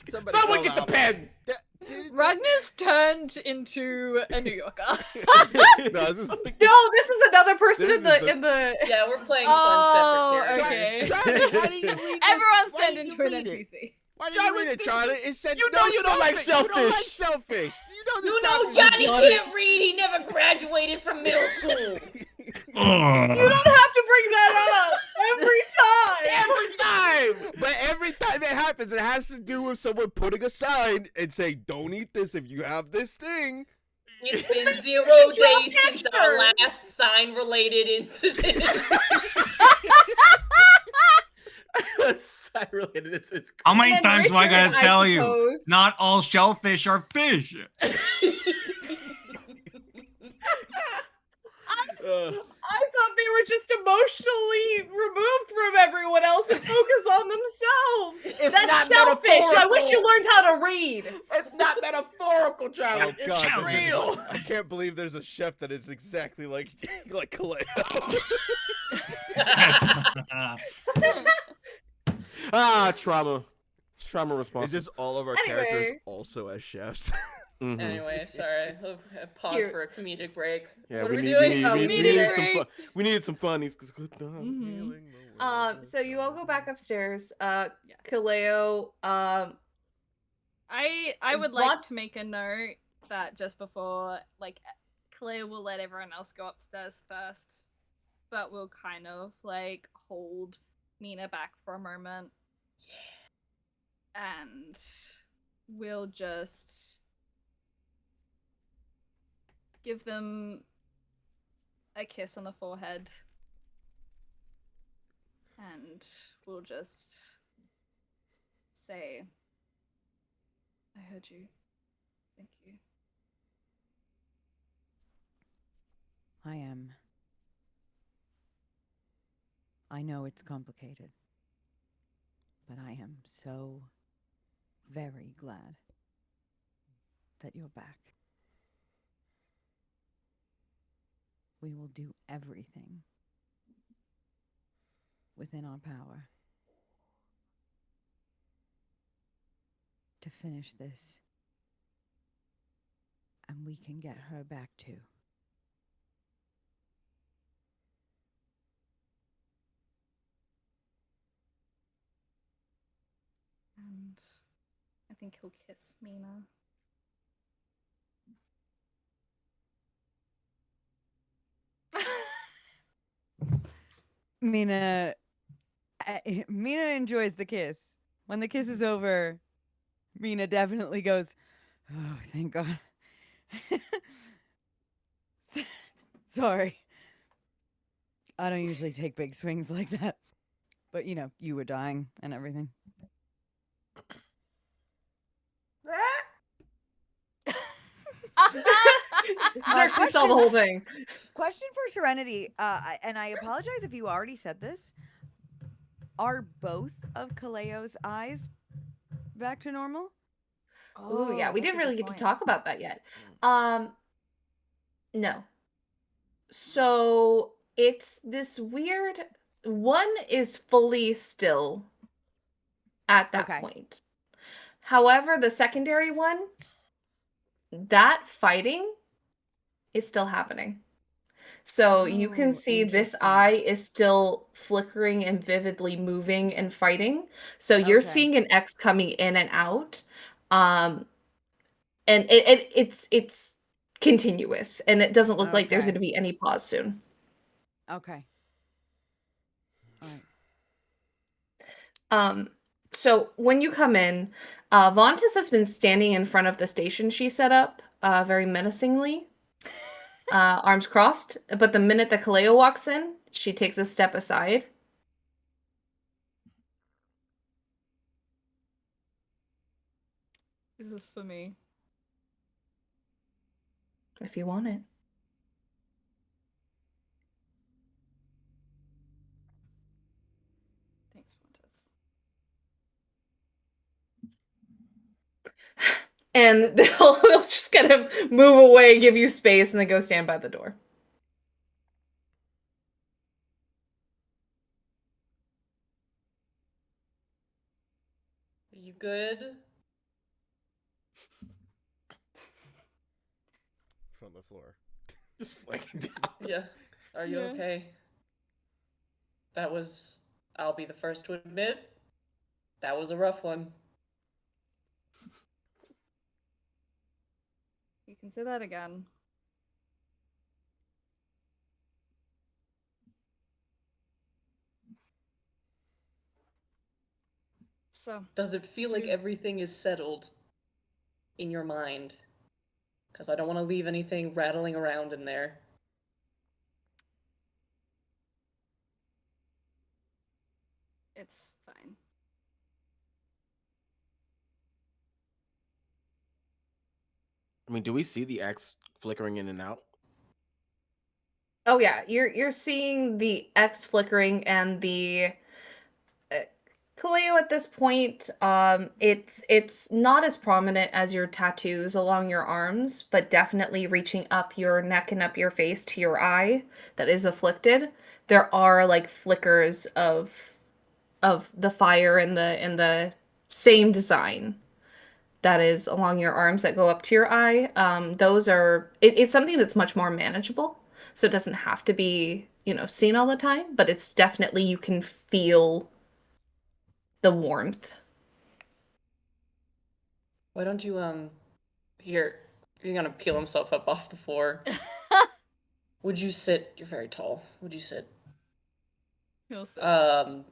somebody someone call get the out. pen. Ragnar's turned into a New Yorker. No, this is, No, this is another person This in is the Yeah, we're playing Oh, fun separate characters. okay. Charlie, how do you read this? Everyone's Why turned did you into an read it? NPC. Why did you read it, Charlie? It said You know no you don't like You don't like shellfish. shellfish. You know this You stuff know is Johnny exotic. can't read. He never graduated from middle school. You don't have to bring that up every time. Every time. But every time it happens, it has to do with someone putting a sign and saying, "Don't eat this if you have this thing." It's been 0 Draw days since our pictures. last sign-related incident. Related. It's How many And then times do I Richard, gotta tell you? suppose- Not all shellfish are fish. I thought they were just emotionally removed from everyone else and focus on themselves. It's That's not shellfish. I wish metaphorical. you learned how to read. It's not metaphorical, Charlie. Oh It's God, this is- real. I can't believe there's a chef that is exactly like Caleo. Trauma response. It's just all of our Anyway. characters also as chefs. Mhm. Anyway, sorry. Pause Here. for a comedic break. Yeah, what we are we need, doing? we need Comedic some break. fun. We needed some funnies. So you all go back upstairs. Yes. Caleo, I would What- like to make a note that just before, like, Claire will let everyone else go upstairs first, but we'll kind of like hold Nina back for a moment. Yeah. And we'll just give them a kiss on the forehead. And we'll just say, I heard you. Thank you. I know it's complicated, but I am so very glad that you're back. We will do everything within our power to finish this, and we can get her back too. And I think he'll kiss Mina. Mina enjoys the kiss. When the kiss is over, Mina definitely goes, "Oh, thank God." Sorry. I don't usually take big swings like that. But, you know, you were dying and everything. Xerxes saw the whole thing. Question for Serenity, and I apologize if you already said this. Are both of Kaleo's eyes back to normal? Ooh, yeah, we didn't really get to talk about that yet. No. So it's this weird one is fully still at that Okay. point. However, the secondary one, that fighting is still happening. So you can Oh, see this interesting. eye is still flickering and vividly moving and fighting. So you're Okay. seeing an X coming in and out. And it's continuous, and it doesn't look like there's Okay. going to be any pause soon. Okay. All right. So when you come in, Vontis has been standing in front of the station she set up, very menacingly, arms crossed. But the minute that Caleo walks in, she takes a step aside. Is this for me? If you want it. Thanks, Fontes. And they'll just kind of move away, give you space, and then go stand by the door. Are you good? From the floor. Just flanking down. Yeah. Are you Yeah. okay? That was, I'll be the first to admit, that was a rough one. You can say that again. So, Does it feel like everything is settled in your mind? Because I don't want to leave anything rattling around in there. it's fine. I mean, do we see the X flickering in and out? Oh yeah, you're seeing the X flickering and the Caleo at this point. It's not as prominent as your tattoos along your arms, but definitely reaching up your neck and up your face to your eye that is afflicted. There are like flickers of the fire in the same design that is along your arms that go up to your eye. Those are it's something that's much more manageable. So it doesn't have to be, seen all the time, but it's definitely you can feel the warmth. Why don't you, here, you're gonna peel himself up off the floor. Would you sit? You're very tall. Would you sit? He'll sit. And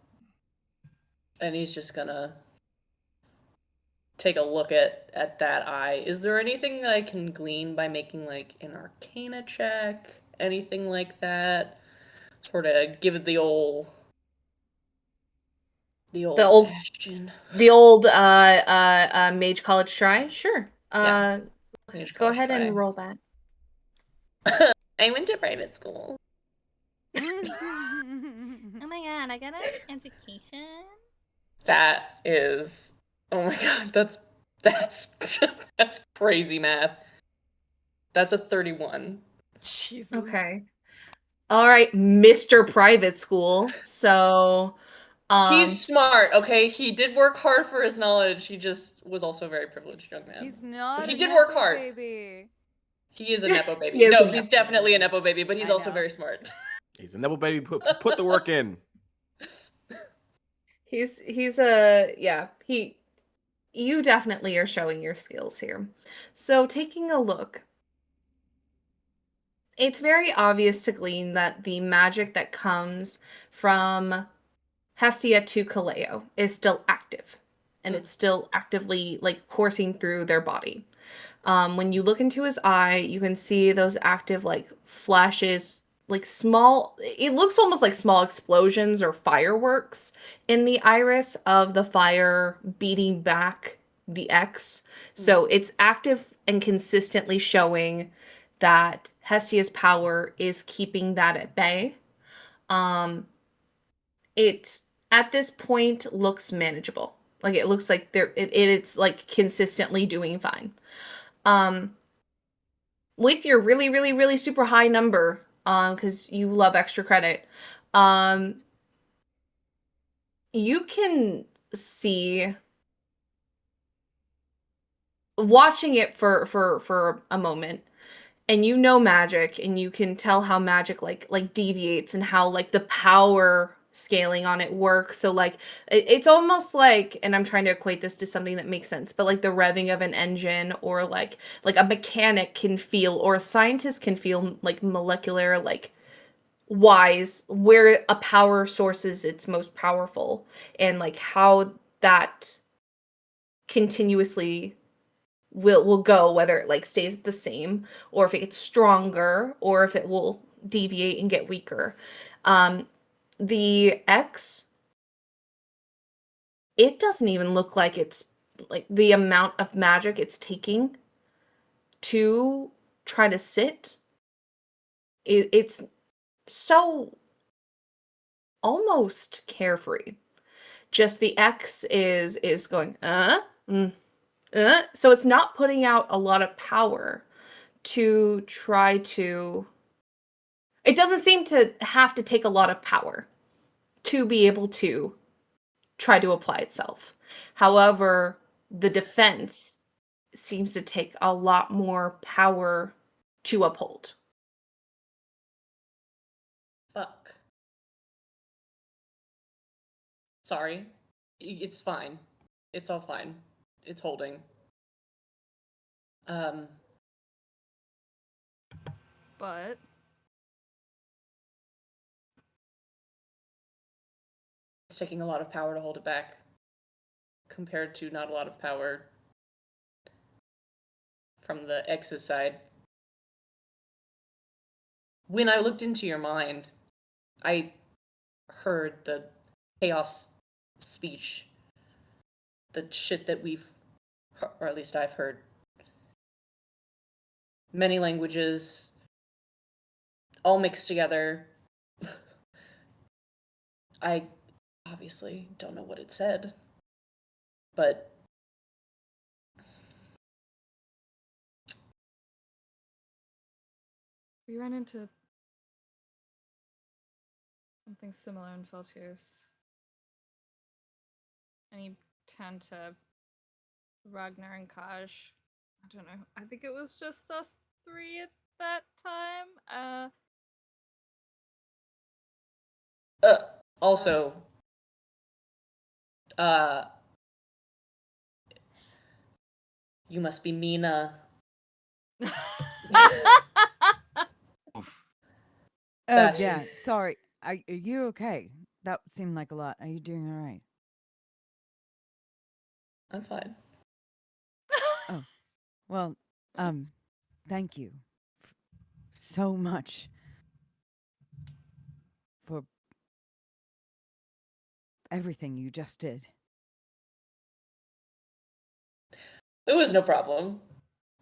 he's just gonna take a look at that eye. Is there anything that I can glean by making like an Arcana check? Anything like that? Sort of give it the old The old Bastion. Mage College try. Sure. Yeah. Go ahead and roll that. I went to private school. Oh my god, I got an education. That is, oh my god, that's that's crazy math. That's a 31. Jesus. Okay. All right, Mr. Private School. So, He's smart, okay? He did work hard for his knowledge. He just was also a very privileged young man. He's not. He a did work Nepo hard. Baby. He is a Nepo baby. He is No, a he's Nepo definitely a Nepo baby, but he's I also know. very smart. He's a Nepo baby. Put the work in. he's you definitely are showing your skills here. So, taking a look, it's very obvious to glean that the magic that comes from Hestia to Caleo is still active, and it's still actively like coursing through their body. When you look into his eye, you can see those active like flashes, like small, it looks almost like small explosions or fireworks in the iris of the fire beating back the X. So it's active and consistently showing that Hestia's power is keeping that at bay. It at this point looks manageable. Like it looks like it's like consistently doing fine. With your really, really, really super high number, because you love extra credit, you can see watching it for a moment, and you know magic, and you can tell how magic like deviates and how like the power scaling on it works. So like it's almost like, and I'm trying to equate this to something that makes sense, but like the revving of an engine, or like a mechanic can feel, or a scientist can feel like molecular like wise where a power source is its most powerful, and like how that continuously will go, whether it like stays the same, or if it gets stronger, or if it will deviate and get weaker. The X, it doesn't even look like it's like the amount of magic it's taking to try to sit. It's so almost carefree. Just the X is going so it's not putting out a lot of power to try to. It doesn't seem to have to take a lot of power to be able to try to apply itself. However, the defense seems to take a lot more power to uphold. Fuck. Sorry. It's fine. It's all fine. It's holding. But It's taking a lot of power to hold it back, compared to not a lot of power from the X's side. When I looked into your mind, I heard the chaos speech, the shit that we've, or at least I've heard. Many languages, all mixed together. I obviously don't know what it said, but we ran into something similar in Feltius. And he turned to Ragnar and Kaj. I don't know. I think it was just us three at that time. Also, you must be Mina. Oh, Bastion. yeah. Sorry. Are you okay? That seemed like a lot. Are you doing all right? I'm fine. Well, thank you so much for everything you just did. It was no problem.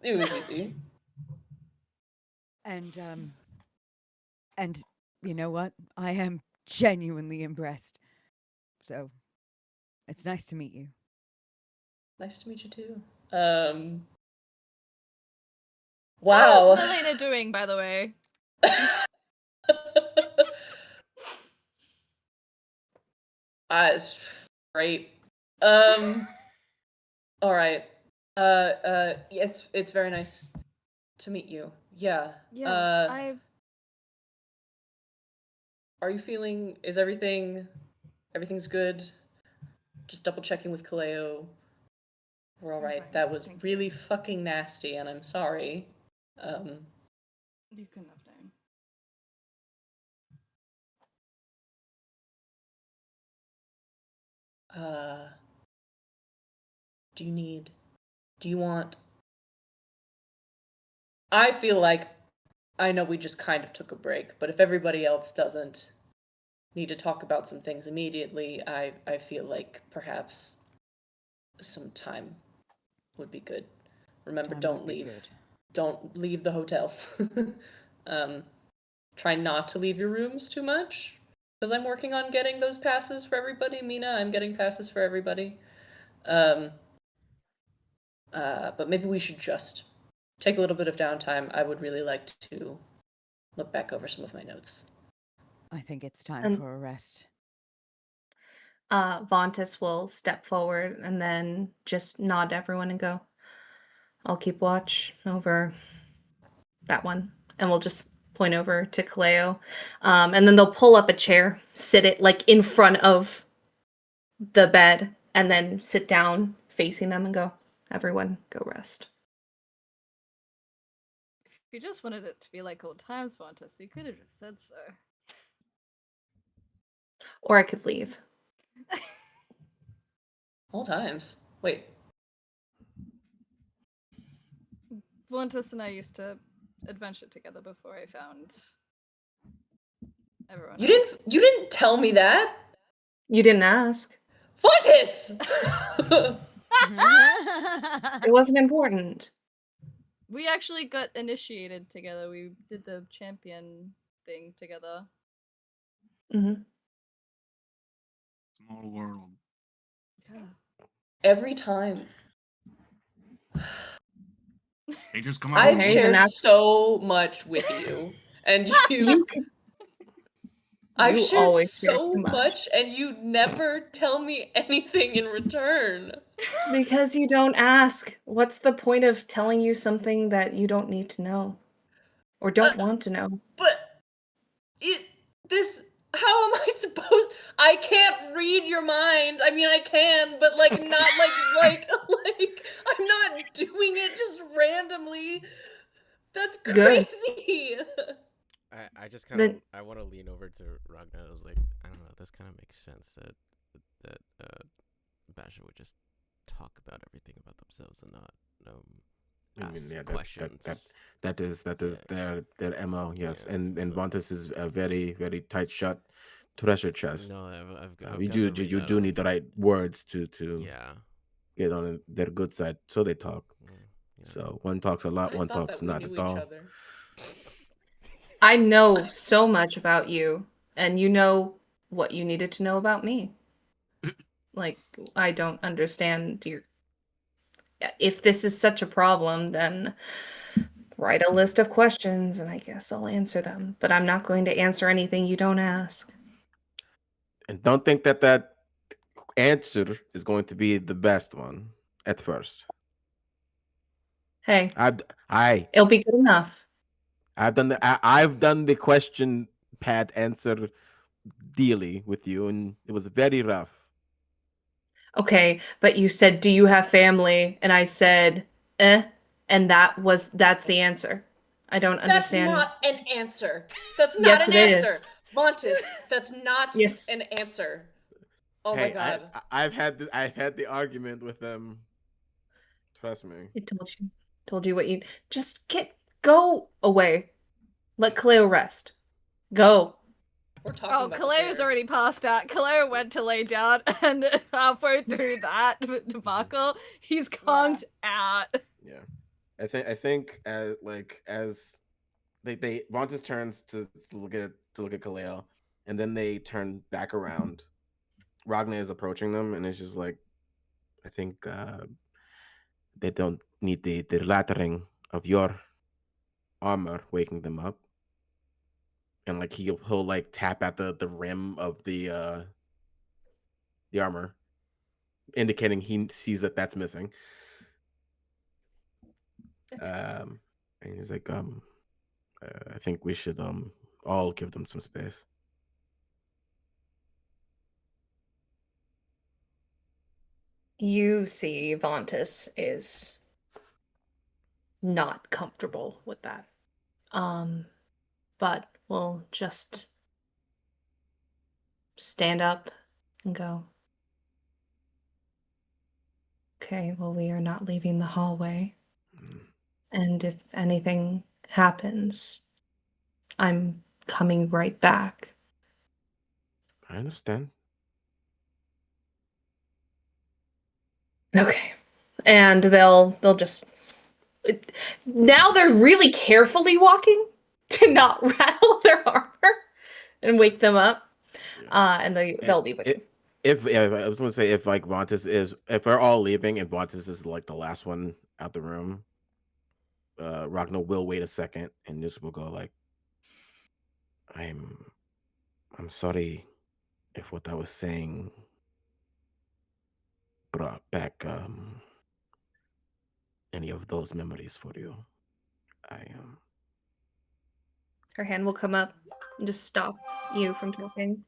It was easy. And you know what? I am genuinely impressed. So, it's nice to meet you. Nice to meet you too. Wow. How's Melina doing, by the way? It's great. All right. It's very nice to meet you. Yeah. Yeah, Are you feeling? Is everything's good? Just double checking with Caleo. We're all right. fine, That was thank really you. fucking nasty, and I'm sorry. You couldn't have known. Do you want? I feel like I know we just kind of took a break, but if everybody else doesn't need to talk about some things immediately, I feel like perhaps some time would be good. Remember, Time don't would be leave. good. Don't leave the hotel. Try not to leave your rooms too much, because I'm working on getting those passes for everybody. Mina, I'm getting passes for everybody. But maybe we should just take a little bit of downtime. I would really like to look back over some of my notes. I think it's time And- for a rest. Vontus will step forward and then just nod to everyone and go, I'll keep watch over that one. And we'll just point over to Caleo. And then they'll pull up a chair, sit it like in front of the bed, and then sit down facing them and go, everyone go rest. If you just wanted it to be like old times, Fontus, you could have just said so. Or I could leave. All times. Wait. Fontus and I used to adventure together before I found everyone. You else. didn't tell me that. You didn't ask. Fontis! It wasn't important. We actually got initiated together. We did the champion thing together. Hmm. Small world. Yeah. Every time. They just come out. I've Okay, shared then ask- so much with you. And You can, I've you shared always share so too much. much, and you never tell me anything in return. Because you don't ask. What's the point of telling you something that you don't need to know or don't want to know? But how am I supposed? I can't read your mind. I mean, I can, but like not like I'm not doing it just randomly. That's Good. crazy. I just kind of I want to lean over to Ragnar. I was like, I don't know. This kind of makes sense that Basha would just talk about everything about themselves and not ask questions. That is their MO. Yes, Yeah, and so- Vontus is a very very tight shut treasure chest. No, I've you gotten do to you read do that need the right words to Yeah. get on their good side, so they talk. Yeah. So one talks a lot, I one thought talks that we not knew at each all. other. I know so much about you, and you know what you needed to know about me. Like, I don't understand your. If this is such a problem, then write a list of questions, and I guess I'll answer them. But I'm not going to answer anything you don't ask. And don't think that answer is going to be the best one at first. Hey, I've it'll be good enough. I've done the question pad answer dealy with you, and it was very rough. Okay, but you said, do you have family? And I said, and that's the answer. I don't understand. That's not an answer. That's not Yes, an it is. answer. Montes, that's not Yes. an answer. Oh Hey, my god. I've had the argument with them. Trust me. I told you what you just go away. Let Caleo rest. Go. We're talking Oh, about Kaleo's already passed out. Kaleo went to lay down, and halfway through that debacle, he's conked out. Yeah, I think as they Vontas turns to look at Kaleo, and then they turn back around. Ragna is approaching them, and it's just like, I think they don't need the lattering of your armor waking them up, and like he'll like tap at the rim of the armor, indicating he sees that that's missing. And he's like, I think we should all give them some space. You see, Vontas is not comfortable with that. But we'll just stand up and go. Okay, well, we are not leaving the hallway. And if anything happens, I'm coming right back. I understand. Okay. And they'll just now they're really carefully walking to not rattle their armor and wake them up. And they'll leave with you. If I was gonna say, if like if we're all leaving and Vontas is like the last one out the room, Ragnar will wait a second and this will go like, I'm sorry if what I was saying brought back any of those memories for you. Her hand will come up and just stop you from talking.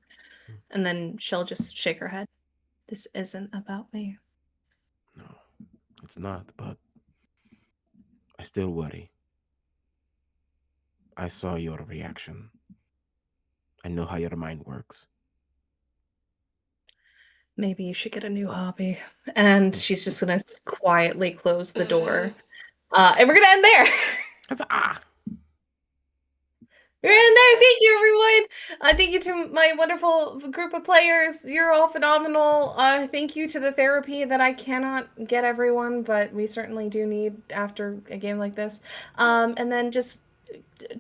And then she'll just shake her head. This isn't about me. No, it's not, but I still worry. I saw your reaction. I know how your mind works. Maybe you should get a new hobby. And she's just going to quietly close the door. And we're going to end there. We're in there. Thank you, everyone. Thank you to my wonderful group of players. You're all phenomenal. Thank you to the therapy that I cannot get everyone, but we certainly do need after a game like this. And then just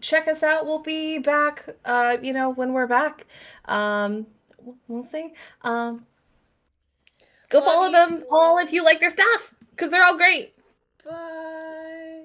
check us out. We'll be back, when we're back. We'll see. Go follow them all if you like their stuff, because they're all great. Bye.